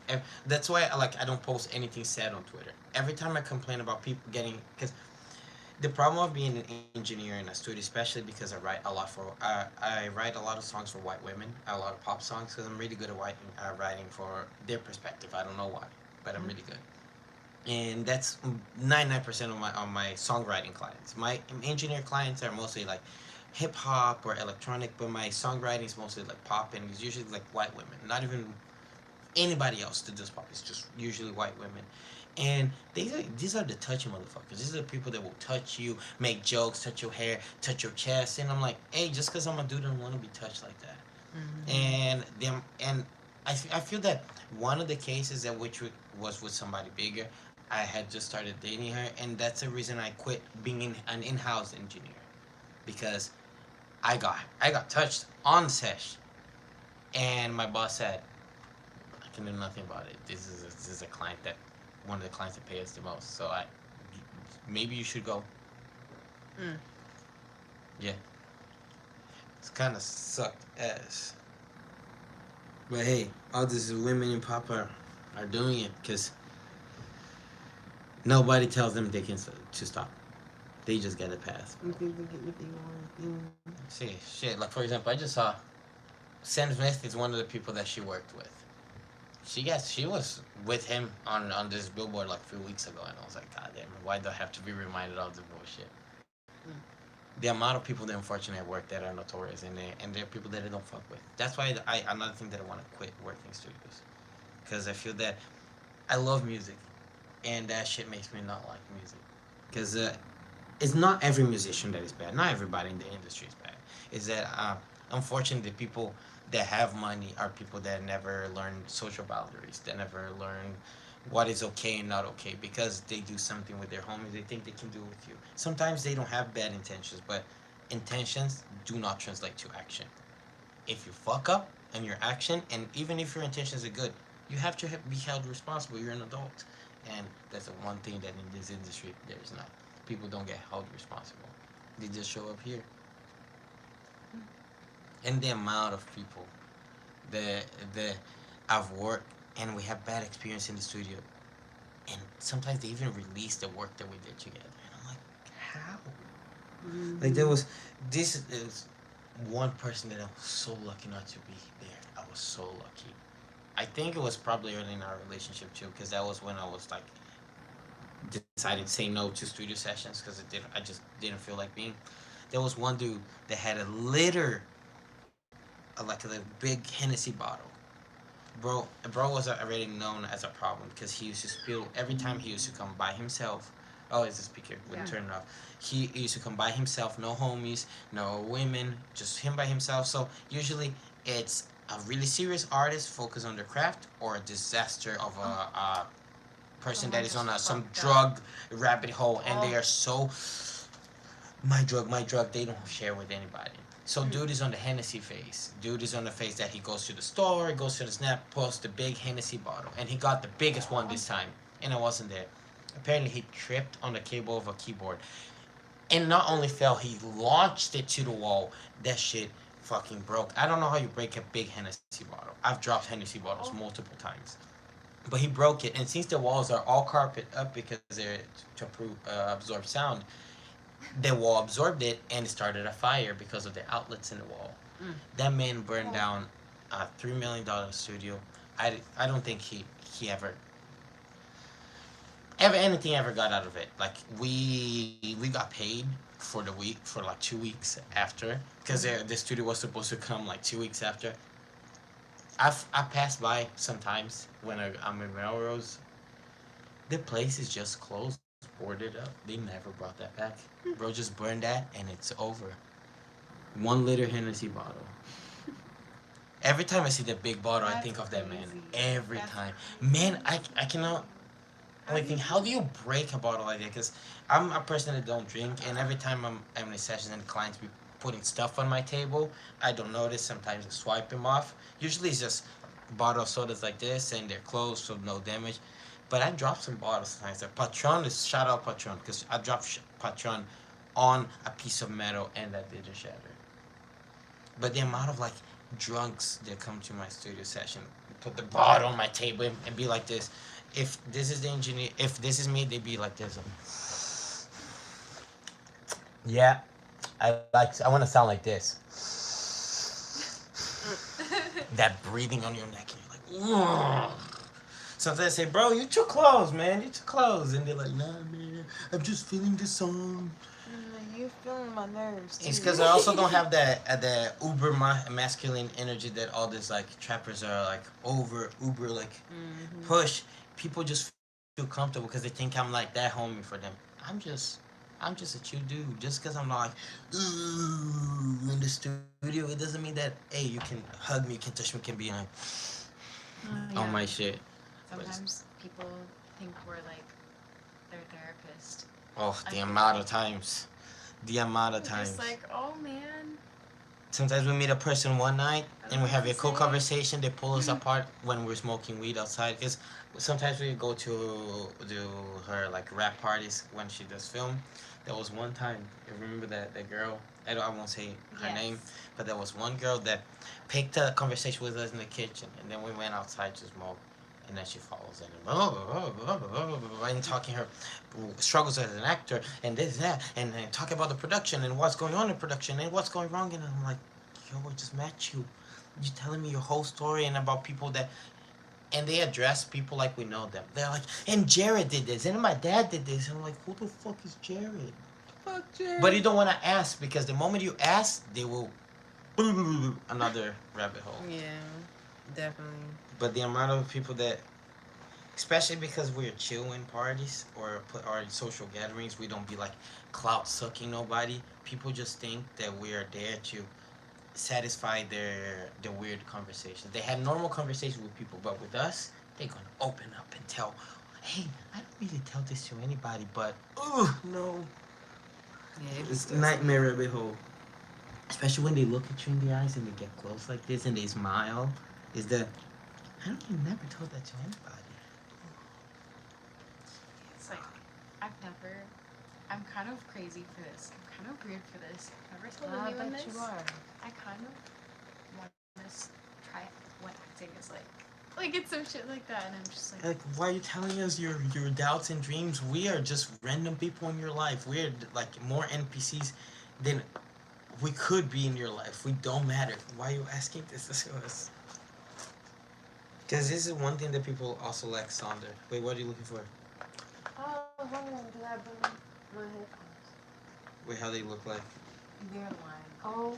that's why I don't post anything sad on Twitter. Every time I complain about people getting, because the problem of being an engineer in a studio, especially because I write a lot I write a lot of songs for white women, a lot of pop songs, because I'm really good at writing for their perspective. I don't know why, but I'm really good. And that's 99% of my songwriting clients. My engineer clients are mostly like hip hop or electronic, but my songwriting is mostly like pop, and it's usually like white women, not even anybody else that does pop. It's just usually white women. And these are the touchy motherfuckers. These are the people that will touch you, make jokes, touch your hair, touch your chest. And I'm like, hey, just because I'm a dude, I don't want to be touched like that. And I feel that one of the cases that which was with somebody bigger, I had just started dating her, and that's the reason I quit being an in-house engineer, because I got touched on sesh, and my boss said, I can do nothing about it. This is a client that one of the clients that pay us the most. So maybe you should go. Yeah. It's kind of sucked ass. But hey, all these women in pop are doing it because nobody tells them they can to stop. They just get a pass. You think they get what they want? Shit. Like for example, I just saw Sam Smith is one of the people that she worked with. She was with him on this billboard like a few weeks ago, and I was like, God damn, why do I have to be reminded of the bullshit? The amount of people that unfortunately at work that are notorious, and they're people that I don't fuck with. That's why another thing that I want to quit working studios. because I feel that I love music, and that shit makes me not like music. Because it's not every musician that is bad. Not everybody in the industry is bad. Is that unfortunately the people that have money are people that never learn social boundaries. That never learn what is okay and not okay because they do something with their homies. They think they can do it with you. Sometimes they don't have bad intentions, but intentions do not translate to action. If you fuck up in your action, and even if your intentions are good, you have to be held responsible. You're an adult, and that's the one thing that in this industry there is not. People don't get held responsible. They just show up here, and the amount of people that I've worked and we have bad experience in the studio, and sometimes they even release the work that we did together, and I'm like, how? Like there was this is one person that I was so lucky not to be there. I was so lucky. I think it was probably early in our relationship too, because that was when I was like decided to say no to studio sessions because it did. I just didn't feel like being. There was one dude that had a liter, like a big Hennessy bottle. Bro was already known as a problem because he used to spill every time he used to come by himself. Oh, it's the speaker. Wouldn't turn it off. He used to come by himself, no homies, no women, just him by himself. So usually it's a really serious artist focused on their craft or a disaster of a person that is on some drug rabbit hole and they are so my drug. They don't share with anybody. So dude is on the Hennessy phase. Dude is on the phase that he goes to the store, goes to the Snap, posts the big Hennessy bottle, and he got the biggest one this time, and I wasn't there. Apparently, he tripped on the cable of a keyboard, and not only fell, he launched it to the wall. That shit fucking broke. I don't know how you break a big Hennessy bottle. I've dropped Hennessy bottles multiple times, but he broke it. And since the walls are all carpet up because they're to absorb sound, the wall absorbed it and it started a fire because of the outlets in the wall. That man burned down a $3 million studio. I don't think he ever anything ever got out of it. Like we got paid for the week for like 2 weeks after because the studio was supposed to come like 2 weeks after. I pass by sometimes when I'm in Melrose. The place is just closed, boarded up. They never brought that back. Bro just burned that and it's over. 1 liter Hennessy bottle. Every time I see that big bottle, I think of that man. Every time. Man, I cannot only think, how do you break a bottle like that? Because I'm a person that don't drink, and every time I'm having a session and clients be putting stuff on my table, I don't notice. Sometimes I swipe them off. Usually it's just bottle of sodas like this, and they're closed, so no damage. But I dropped some bottles sometimes. Patron is shout out Patron because I dropped Patron on a piece of metal and that didn't shatter. But the amount of like drunks that come to my studio session, put the bottle on my table and be like this. If this is the engineer, if this is me, they'd be like this. Yeah, I want to sound like this. That breathing on your neck, and you're like, ugh. Sometimes I say, bro, you too close, man. You too close. And they're like, nah, man, I'm just feeling the song. You feeling my nerves too. It's because I also don't have the uber masculine energy that all these like trappers are like uber like push. People just feel comfortable because they think I'm like that homie for them. I'm just a chill dude. Just because I'm like ooh in the studio, it doesn't mean that hey you can hug me, you can touch me, can be like on my shit. Sometimes people think we're like their therapist. Oh, the amount of times. The amount of times. Just like, oh man. Sometimes we meet a person one night and we have a cool conversation. They pull us apart when we're smoking weed outside. Because sometimes we go to her like rap parties when she does film. There was one time, I remember that girl. I won't say her name, but there was one girl that picked a conversation with us in the kitchen, and then we went outside to smoke. And then she follows in and talking her struggles as an actor and this that and talk about the production and what's going on in production and what's going wrong, and I'm like, yo, I just met you. You're telling me your whole story and about people that, and they address people like we know them. They're like, and Jared did this and my dad did this, and I'm like, who the fuck is Jared? Fuck Jared. But you don't want to ask because the moment you ask, they will another rabbit hole. Yeah, definitely. But the amount of people that, especially because we're chill in parties or in social gatherings, we don't be like clout sucking nobody. People just think that we are there to satisfy their weird conversations. They have normal conversations with people, but with us, they're gonna open up and tell, "Hey, I don't really tell this to anybody, but no, Yeah, it it's was nightmare rabbit hole." Especially when they look at you in the eyes and they get close like this and they smile. Is that I don't even never told that to anybody. It's like I'm kind of crazy for this. I'm kind of weird for this. I've never told I anyone bet this. you are. I kind of want to try what acting is like. Like it's some shit like that, and I'm just Like, why are you telling us your doubts and dreams? We are just random people in your life. We're like more NPCs than we could be in your life. We don't matter. Why are you asking this to us? Because this is one thing that people also like, Sonder. Wait, what are you looking for? Oh, I was wondering, did I bring my headphones? Wait, how they look like? They're lime. oh,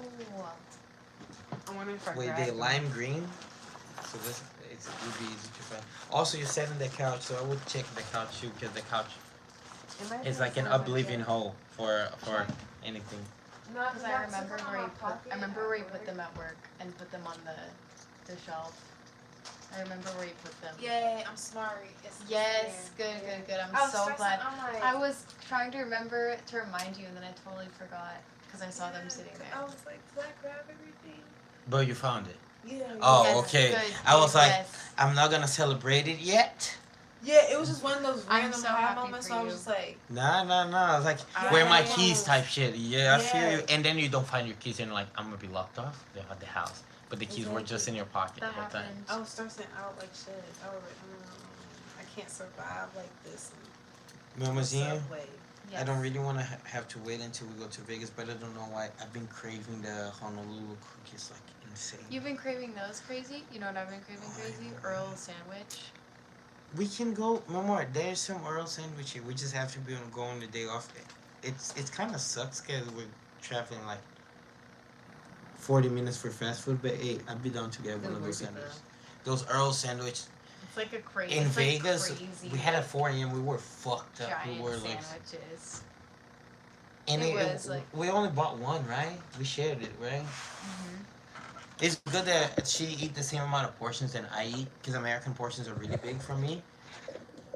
I wonder if I Wait, grabbed they them. lime green? So this it would be easy to find. Also, you sat in the couch, so I would check the couch too, because the couch It might is be like an inside my oblivion bag. hole for anything. No, because I remember took them where out you of put. my pocket I remember where you put afterwards. them at work and put them on the shelf. I remember where you put them. Yay, I'm sorry. Yes, good, good, good. I'm I was so stressing, glad. I'm like, I was trying to remember to remind you, and then I totally forgot because I saw them sitting I there. was like, did I grab everything? But you found it. Yeah. Oh, Yes, okay. good, I was good, like, yes. I'm not gonna celebrate it yet. Yeah, it was just one of those I'm random so high happy moments. for So I was you. just like, Nah. I was like, I- where are my Yeah. keys type shit. Yeah, I feel Yeah. you. And then you don't find your keys, and you're like, I'm gonna be locked off. They're at the house, but the keys were just in your pocket That the whole time. happened. I was stressing out like shit. I was like, I can't survive like this. Museum. Subway. I don't really want to have to wait until we go to Vegas, but I don't know why. I've been craving the Honolulu cookies like insane. You've been craving those crazy? You know what I've been craving crazy? Earl sandwich. We can go, Mama. There's some Earl sandwich here. We just have to be on go on the day off. It's kind of sucks because we're traveling like 40 minutes for fast food, but hey, I'd be down to get one of those sandwiches. Those Earl sandwich It's like a crazy. in it's Vegas. like crazy, We had at 4 a.m. We were fucked up. giant We were like, sandwiches. and It was, like- we only bought one, right? We shared it, right? Mm-hmm. It's good that she eat the same amount of portions than I eat, because American portions are really big for me.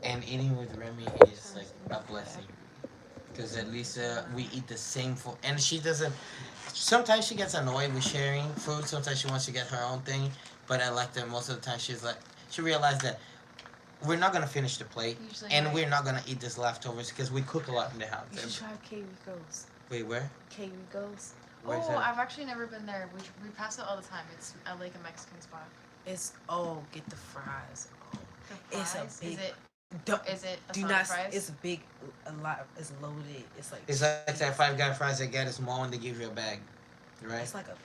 And eating with Remy is like a blessing, because at least we eat the same food. And she doesn't. Sometimes she gets annoyed with sharing food. Sometimes she wants to get her own thing. But I like that most of the time she's like, she realized that we're not gonna finish the plate, Usually and not. we're not gonna eat this leftovers because we cook a lot in the house. You should try K Rico's. Wait, where? K Rico's. Where's Oh, that? I've actually never been there. We pass it all the time. It's like a Mexican spot. It's get the fries. The It's a fries, big- Is it? Don't Is it? do Asada not. fries? It's big. A lot. It's loaded. It's like. It's like that Five Guy fries they get a small and they give you a bag, right? It's like a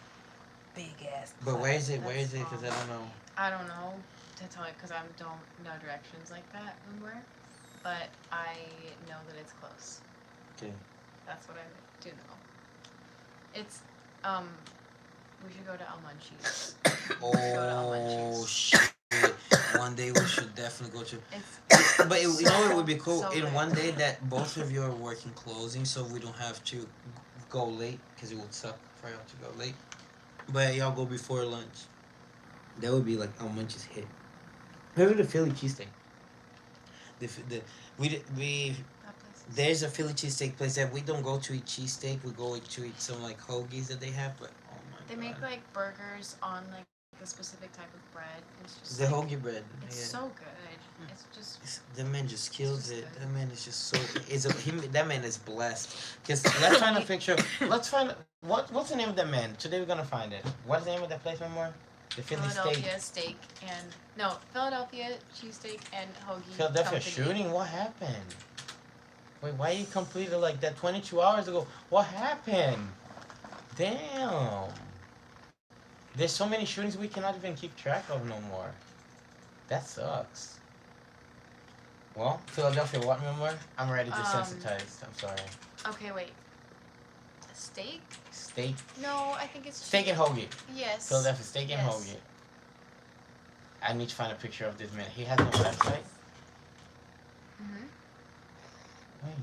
big ass. But where is it? That's Where is it? Because I don't know. I don't know to tell you because I don't know directions like that anywhere. But I know that it's close. Okay. That's what I do know. It's we should go to El Munchies. Oh shit! One day we should definitely go to. It's But you know it would be cool so in good. one day that both of you are working closing, so we don't have to go late because it would suck for y'all to go late. But y'all go before lunch. That would be like how much is hit. Maybe the Philly cheesesteak. We that place. there's a Philly cheesesteak place that we don't go to eat cheesesteak. We go to eat some like hoagies that they have. But oh my They god, make like burgers on like a specific type of bread. It's just the like, hoagie bread. It's Yeah. so good. It's just The man just kills just it. good. That man is just so. That man is blessed. Cause let's find a picture. Let's find what's the name of that man. Today we're gonna find it. What's the name of that place, more? The Philly Philadelphia steak. steak and no Philadelphia cheesesteak and hoagie. Philadelphia company. shooting. What happened? Wait, why you completed like that 22 hours ago? What happened? Damn. There's so many shootings we cannot even keep track of no more. That sucks. Well, Philadelphia, what more? I'm already desensitized. I'm sorry. Okay, wait. Steak? Steak. No, I think it's Steak and hoagie. Yes. Philadelphia steak and Yes. hoagie. I need to find a picture of this man. He has no website. Mhm. Wait.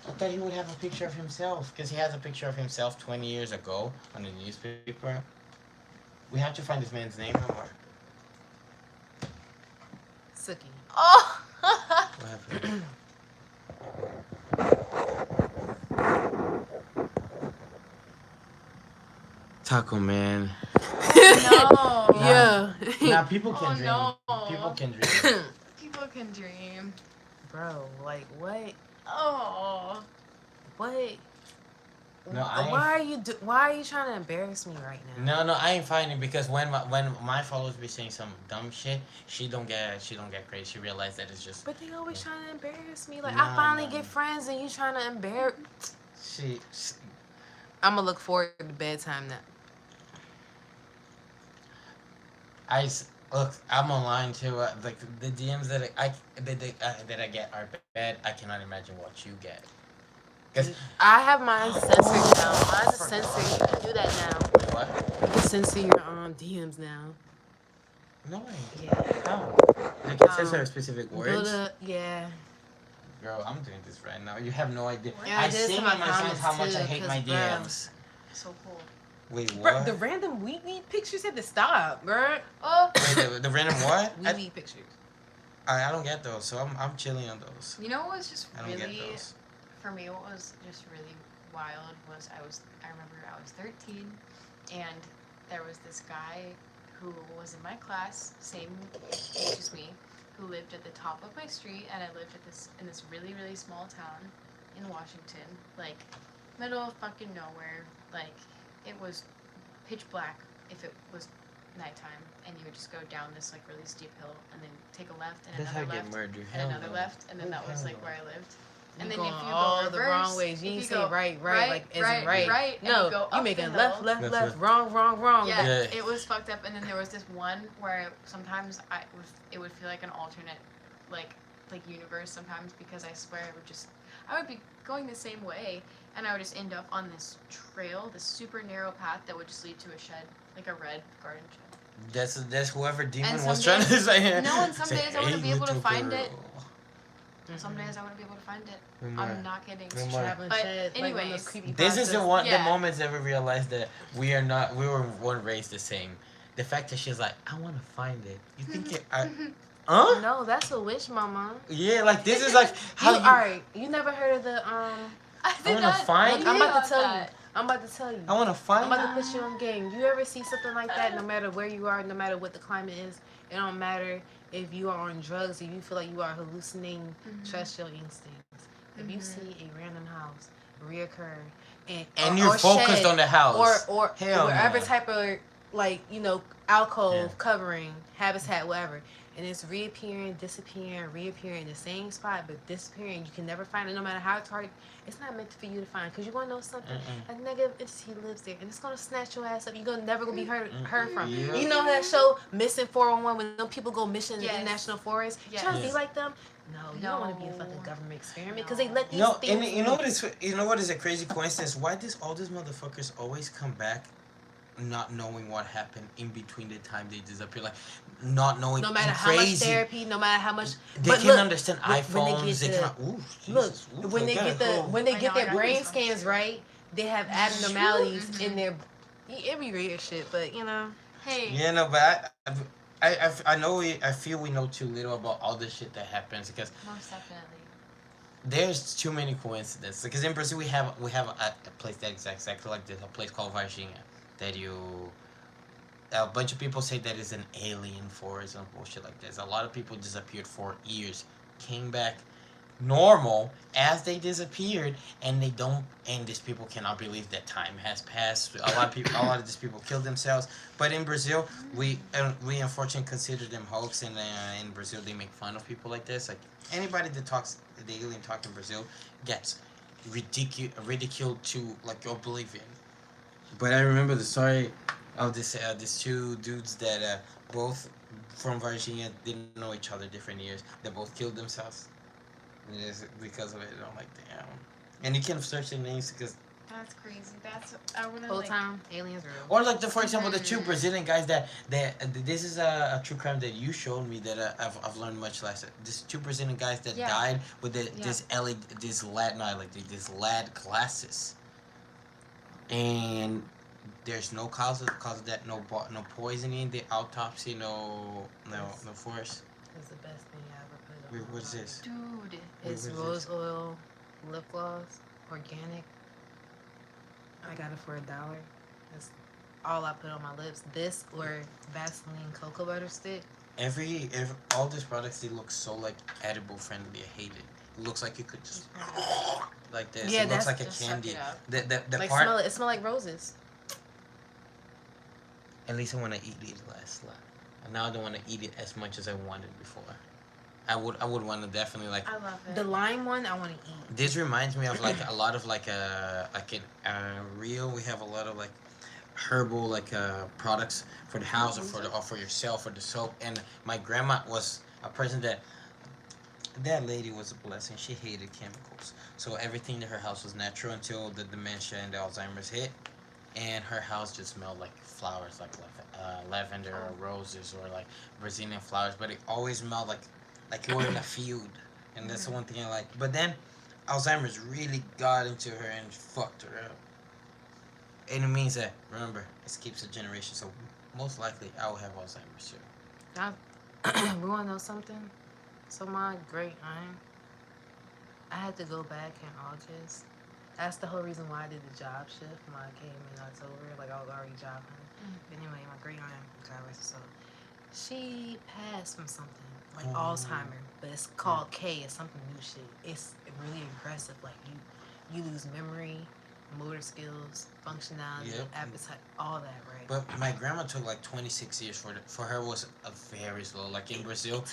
I thought he would have a picture of himself because he has a picture of himself 20 years ago on the newspaper. We have to find this man's name somewhere. Suki. Oh. What happened? Taco man. Oh no. Yeah. Now people can Oh, dream. no. People can dream. People can dream. Bro, like what? Oh. What? No, I ain't- Why are you trying to embarrass me right now? No, I ain't finding because when my followers be saying some dumb shit, she don't get crazy. She realized that it's just But they always trying to embarrass me. Like Nah, I finally nah. get friends and you trying to embarrass. she I'm gonna look forward to bedtime now. look. I'm online too. Like the DMs that that I get are bad. I cannot imagine what you get. Cause I have mine censored now. Mine's censored. You can do that now. what? You can censor your DMs now. No way. Yeah. How? Like it says specific words. Yeah. Girl, I'm doing this right now. You have no idea. Yeah, I I did sing to in my my songs comments how much I too, hate 'cause, my bro. DMs. So cool. Wait, Bro, what? the random wee pictures had to stop, bro. Oh. Wait, the random what? Wee pictures. I don't get those, so I'm chilling on those. You know what was just I don't get really those. for me? What was just really wild was I remember I was 13, and there was this guy who was in my class, same age as me, who lived at the top of my street, and I lived in this really really small town in Washington, like middle of fucking nowhere. Like it was pitch black if it was nighttime, and you would just go down this like really steep hill and then take a left and That's how another you get left murdered. and another left, and then that was like where I lived. And then going if you all go the reverse, wrong ways. You if ain't you say go right, like as in right. and No, you go up making the left, hill. left, Left, left, left. wrong. Yeah, Yeah. it was fucked up. And then there was this one where sometimes it would feel like an alternate, like universe sometimes, because I swear I would be going the same way, and I would just end up on this trail, this super narrow path that would just lead to a shed, like a red garden shed. That's whoever demon And was some trying to days- say. no, and some say, days I wouldn't "Hey, be able to little find it. girl." Some days I wouldn't be able to find it. Remember. I'm not kidding. Remember. Traveling But shed, like one of those anyways, creepy This is the pastas. the Yeah. moments that we realized that we weren't raised the same. The fact that she's like, I want to find it. You think it? Huh? No, that's a wish, mama. Yeah, like this is like how you. Alright, you never heard of the I I did wanna not. find I'm it. about to tell you. that. I'm about to tell you. I want to find. I'm about to put you on game. You ever see something like that? No matter where you are, no matter what the climate is, it don't matter if you are on drugs, if you feel like you are hallucinating. Trust your instincts. If you see a random house reoccur And you're focused shed, on the house. or Hell wherever no. type of alcove, Yeah. covering, habitat, whatever, and it's reappearing, disappearing, reappearing in the same spot, but disappearing. You can never find it, no matter how it's hard. It's not meant for you to find. Cause you wanna know something? A negative entity lives there, and it's gonna snatch your ass up. You're gonna never gonna be heard from. Yeah. You know that show Missing 411 when them people go missing in Yes. the international forest? Yes. You trying to be Yes. like them? No, you don't want to be a No. fucking government experiment because No. they let these No, things. and you know what is a crazy coincidence? Why does all these motherfuckers always come back, not knowing what happened in between the time they disappear? Like, not knowing. No matter how crazy. much therapy, no matter how much. They but can look, understand when they iPhones. They get can. the- Ooh, Look, Jesus. Ooh, when they okay, get the cool. when they I get know, I their got brain goosebumps. scans right, they have abnormalities in their every weird shit. But you know, Hey. Yeah, no, but I know I feel we know too little about all the shit that happens because Most definitely. there's too many coincidences. Because in Brazil we have a place that is exactly like this, a place called Varginha, that a bunch of people say that is an alien forest and bullshit like this. A lot of people disappeared for years, came back normal as they disappeared, and these people cannot believe that time has passed. A lot of these people killed themselves. But in Brazil, we unfortunately consider them hoax, and in Brazil they make fun of people like this. Like anybody that talks the alien talk in Brazil gets ridiculed to like oblivion. But I remember the story of these two dudes that both from Virginia didn't know each other different years. They both killed themselves. Because of it, I'm like, damn. And you can search their names because That's crazy. That's I wanna Whole like. time, aliens real. Or like for example, the two Brazilian guys that this is a true crime that you showed me that I've learned much less. These two Brazilian guys that Yeah. died with Yeah. this LED, this LED, not LED, this LED glasses, and there's no cause of that, no poisoning, the autopsy, no force. It's the best thing I ever put on. What is this? Dude. It's Wait, what is rose this? oil, lip gloss, organic. I got it for $1. That's all I put on my lips. This or Vaseline cocoa butter stick. Every all these products, they look so like edible friendly. I hate it. It looks like you could just like this. Yeah, it looks that's- like a just suck candy. it up. The Like part. smell it. It smell like roses. At least I want to eat it less. And now I don't want to eat it as much as I wanted before. I would want to definitely like. I love it. The lime one I want to eat. This reminds me of like a lot of like in Rio we have a lot of like herbal like products for the house or for yourself or the soap. And my grandma was a person that lady was a blessing. She hated chemicals, so everything in her house was natural until the dementia and the Alzheimer's hit, and her house just smelled like flowers, like lavender or roses or like Brazilian flowers. But it always smelled like you were in a field, and that's the one thing I like. But then Alzheimer's really got into her and fucked her up. And it means that, remember, it skips a generation, so most likely I will have Alzheimer's too. We want to know something? So my great aunt, I had to go back in August. That's the whole reason why I did the job shift when I came in October. Like I was already job hunting. But anyway, my great aunt, God rest her soul, she passed from something like Alzheimer, but it's called K. It's something new shit. It's really aggressive. Like you lose memory, motor skills, functionality, Yep. appetite, all that, right? But my grandma took like 26 years for her was a very slow. Like in Brazil,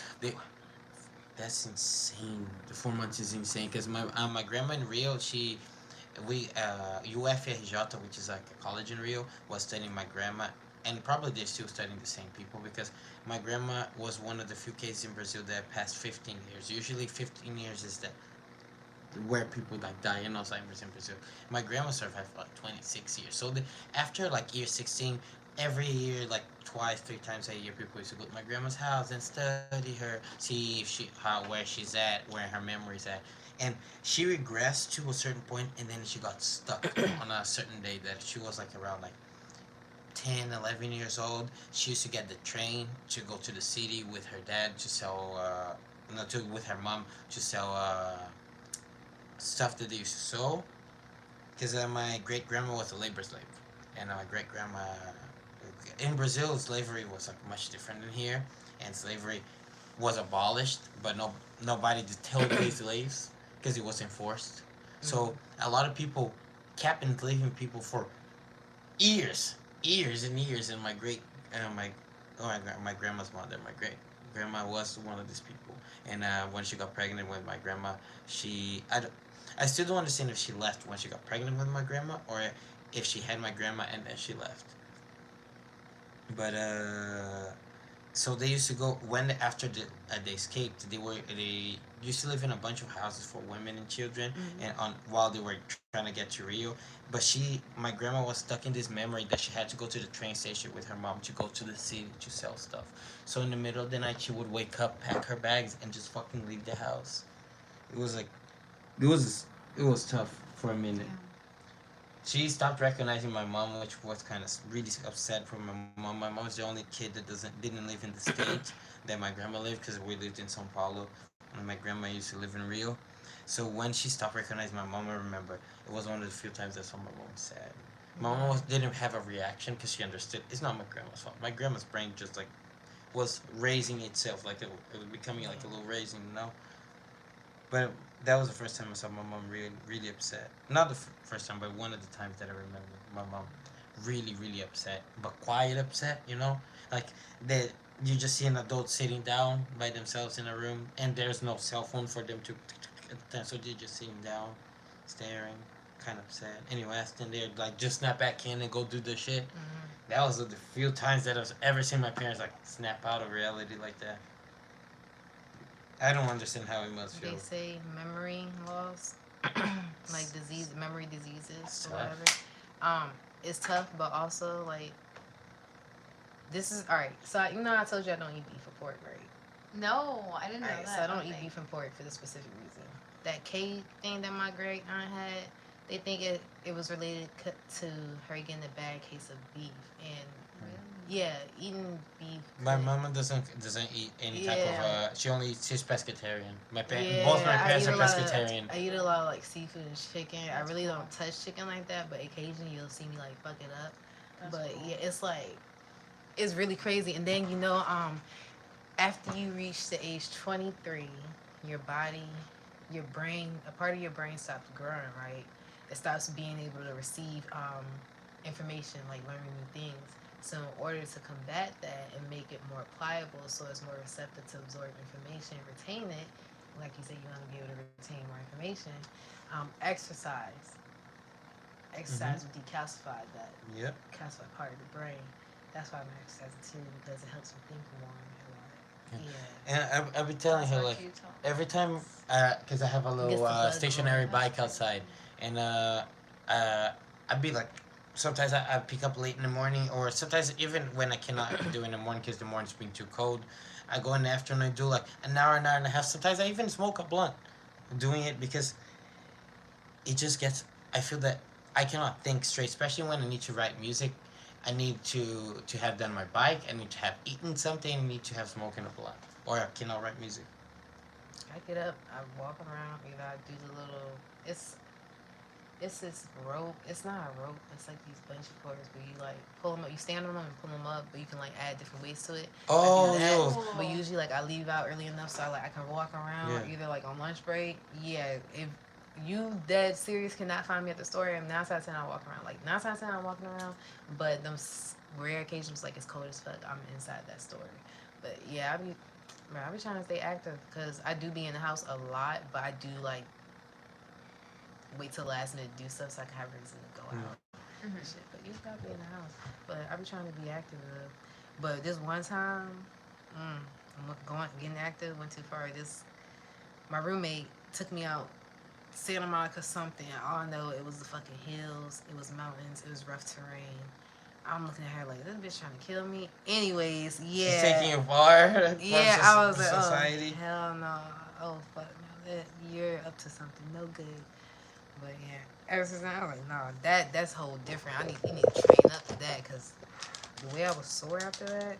that's insane. The 4 months is insane because my grandma in Rio, UFRJ, which is like a college in Rio, was studying my grandma, and probably they're still studying the same people because my grandma was one of the few cases in Brazil that passed 15 years. Usually 15 years is where people like die in Alzheimer's in Brazil. My grandma survived for like 26 years. So after like year 16, every year, like twice, 3 times a year, people used to go to my grandma's house and study her, see if where she's at, where her memory's at. And she regressed to a certain point, and then she got stuck on a certain day that she was like around like 10, 11 years old. She used to get the train to go to the city with her dad to sell, with her mom to sell stuff that they used to sew. Because my great grandma was a labor slave, and my great grandma in Brazil, slavery was like much different than here, and slavery was abolished, but nobody totally be slaves because it was enforced. So a lot of people kept enslaving people for years and years. And my grandma's mother, my great grandma was one of these people. And when she got pregnant with my grandma, I still don't understand if she left when she got pregnant with my grandma or if she had my grandma and then she left. But so they used to go after they escaped. They used to live in a bunch of houses for women and children, and while they were trying to get to Rio. But my grandma was stuck in this memory that she had to go to the train station with her mom to go to the city to sell stuff. So in the middle of the night, she would wake up, pack her bags, and just fucking leave the house. It was like, it was tough for a minute. Yeah. She stopped recognizing my mom, which was kind of really upset for my mom. My mom's the only kid that didn't live in the state that my grandma lived, because we lived in São Paulo, and my grandma used to live in Rio. So when she stopped recognizing my mom, I remember it was one of the few times I saw my mom sad. My mom didn't have a reaction because she understood it's not my grandma's fault. My grandma's brain just like was raising itself, like it was becoming like a little raisin, But that was the first time I saw my mom really, really upset. Not the first time, but one of the times that I remember my mom really, really upset, but quiet upset, Like that you just see an adult sitting down by themselves in a room, and there's no cell phone for them to, so they're just sitting down, staring, kind of upset. Anyway, I stand there, like, just snap back in and go do the shit. That was the few times that I've ever seen my parents, like, snap out of reality like that. I don't understand how it must feel. They say memory loss like memory diseases or tough. whatever. Um, it's tough, but also like this is all right. So I told you I don't eat beef or pork, right? No, I didn't know Alright, that. so I don't Okay. eat beef and pork for the specific reason. That cake thing that my great aunt had, they think it was related to her getting a bad case of beef, and Really? yeah, eating beef. My mama doesn't eat any type of. Yeah. She only eats. She's pescatarian. Both my Yeah, parents are pescatarian. I eat a lot of like seafood and chicken. I really don't touch chicken like that, but occasionally you'll see me like fuck it up. That's But cool. yeah, it's like it's really crazy. And then after you reach the age 23, your body, your brain, a part of your brain stops growing, right? It stops being able to receive information, like learning new things. So in order to combat that and make it more pliable, so it's more receptive to absorb information and retain it, like you said, you want to be able to retain more information. Exercise. Exercise will decalcify that Yep. calcify part of the brain. That's why I'm exercising too, because it helps me think more. Yeah. And I've been telling her That's like what you told me. every time, because I have a Gets little the blood stationary going. bike outside, and I'd be like, sometimes I pick up late in the morning, or sometimes even when I cannot do in the morning because the morning's been too cold, I go in the afternoon and do like an hour and a half. Sometimes I even smoke a blunt, doing it because it just gets. I feel that I cannot think straight, especially when I need to write music. I need to have done my bike. I need to have eaten something. I need to have smoking a blunt, or I cannot write music. I get up, I walk around, I do the little. It's it's this rope. It's not a rope. It's like these bunch of cords where you like pull them up. You stand on them and pull them up, but you can like add different weights to it. Oh, I do that, yo. but usually like I leave out early enough so I can walk around Yeah. either like on lunch break. Yeah, if you dead serious cannot find me at the store, and 9 times out of 10 I walk around. Like 9 times out of 10 I'm walking around, but them rare occasions like it's cold as fuck, I'm inside that store. But yeah, I be trying to stay active because I do be in the house a lot, but I do like wait till last minute to do stuff so I can have reason to go out and shit. But you just gotta be in the house. But I be trying to be active. But this one time, I'm getting active. Went too far. My roommate took me out Santa Monica something. All I know it was the fucking hills. It was mountains. It was rough terrain. I'm looking at her like this bitch trying to kill me. Anyways, yeah. She's taking you far. Yeah, from I was like, society. oh hell no. Oh fuck no. You're up to something no good. But yeah, ever since then I was like, no, that's whole different. You need to train up to that because the way I was sore after that,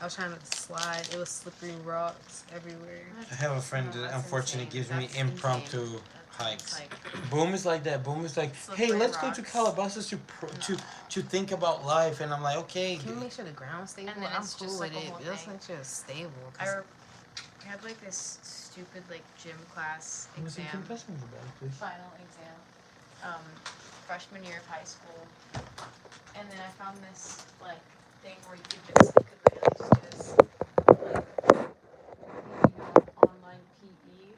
I was trying to slide. It was slippery rocks everywhere. I have a friend No, that that's unfortunately insane. gives me That's impromptu insane. hikes. Like Boom is like that. Boom is like, hey, slippery let's go to rocks. Calabasas to think about life. And I'm like, okay. Can you make sure the ground's stable? And then I'm it's cool just with like a it. whole Just thing. make sure it's stable. I had like this stupid like gym class exam, final exam, freshman year of high school, and then I found this like thing where you could literally just do this online PE,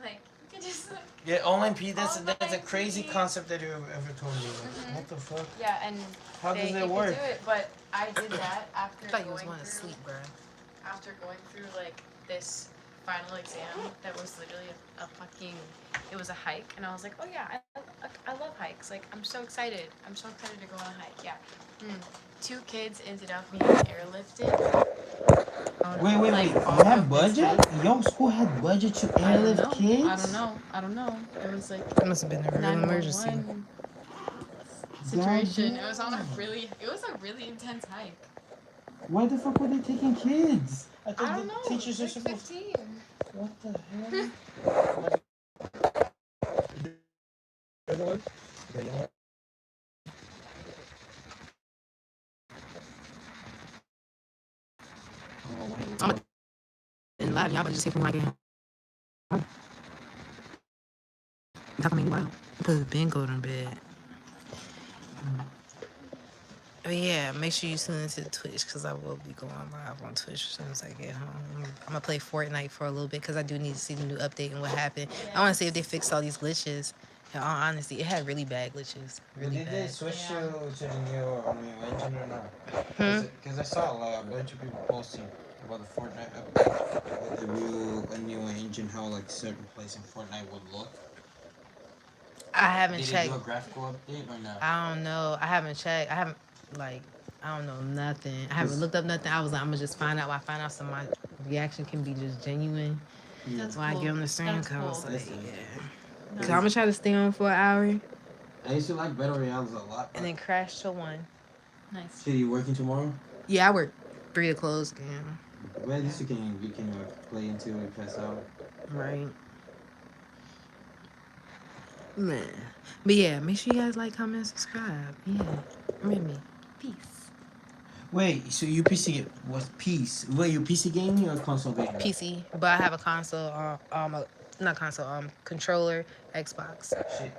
like you could just like Yeah, online P. That's a Online crazy PE. concept that you've ever told me. Like, what the fuck? yeah, and How does you that could work? do it, but I did that after I thought you was going going to through sleep, bro. after going through like this final exam that was literally a fucking it was a hike, and I was like, oh yeah, I love hikes, like I'm so excited to go on a hike. Yeah. 2 kids ended up being airlifted. Wait. Like, You have budget? Your school had budget to airlift kids? I don't know, it was like It must have been a real 911 emergency. situation. It was a really intense hike. Why the fuck were they taking kids? I I don't know, teachers are like supposed. 15. What the hell? And live, y'all better just take from like it. Talking me wow. Because Ben go to bed. But yeah, make sure you tune into Twitch because I will be going live on Twitch as soon as I get home. I'm gonna play Fortnite for a little bit because I do need to see the new update and what happened. I want to see if they fixed all these glitches. In all honesty, it had really bad glitches. Really Did they bad. switch Yeah. to the new engine or not? Hmm? Because I saw a bunch of people posting about the Fortnite update with a new engine, how like certain place in Fortnite would look. I haven't Did they checked. do a graphical update or no? I don't know. I haven't checked. I haven't like I don't know nothing. I haven't looked up nothing. I was like, I'm gonna just find out. When I find out, so my reaction can be just genuine. Yeah. That's So I cool. get on the stream That's code. cool. So That's yeah. Nice. So I'm gonna try to stay on for an hour I used to like Battle Royales a lot. and then crash to 1. Nice. So you working tomorrow? Yeah, I work 3 to close again. Well, at least you can play into it and pass out. Right. Man. But yeah, make sure you guys like, comment, subscribe. Yeah. Remy. Peace. Wait, so you PC was PC? Wait, you PC gaming or console gaming? PC. But I have a console, not console, controller, Xbox. Shit.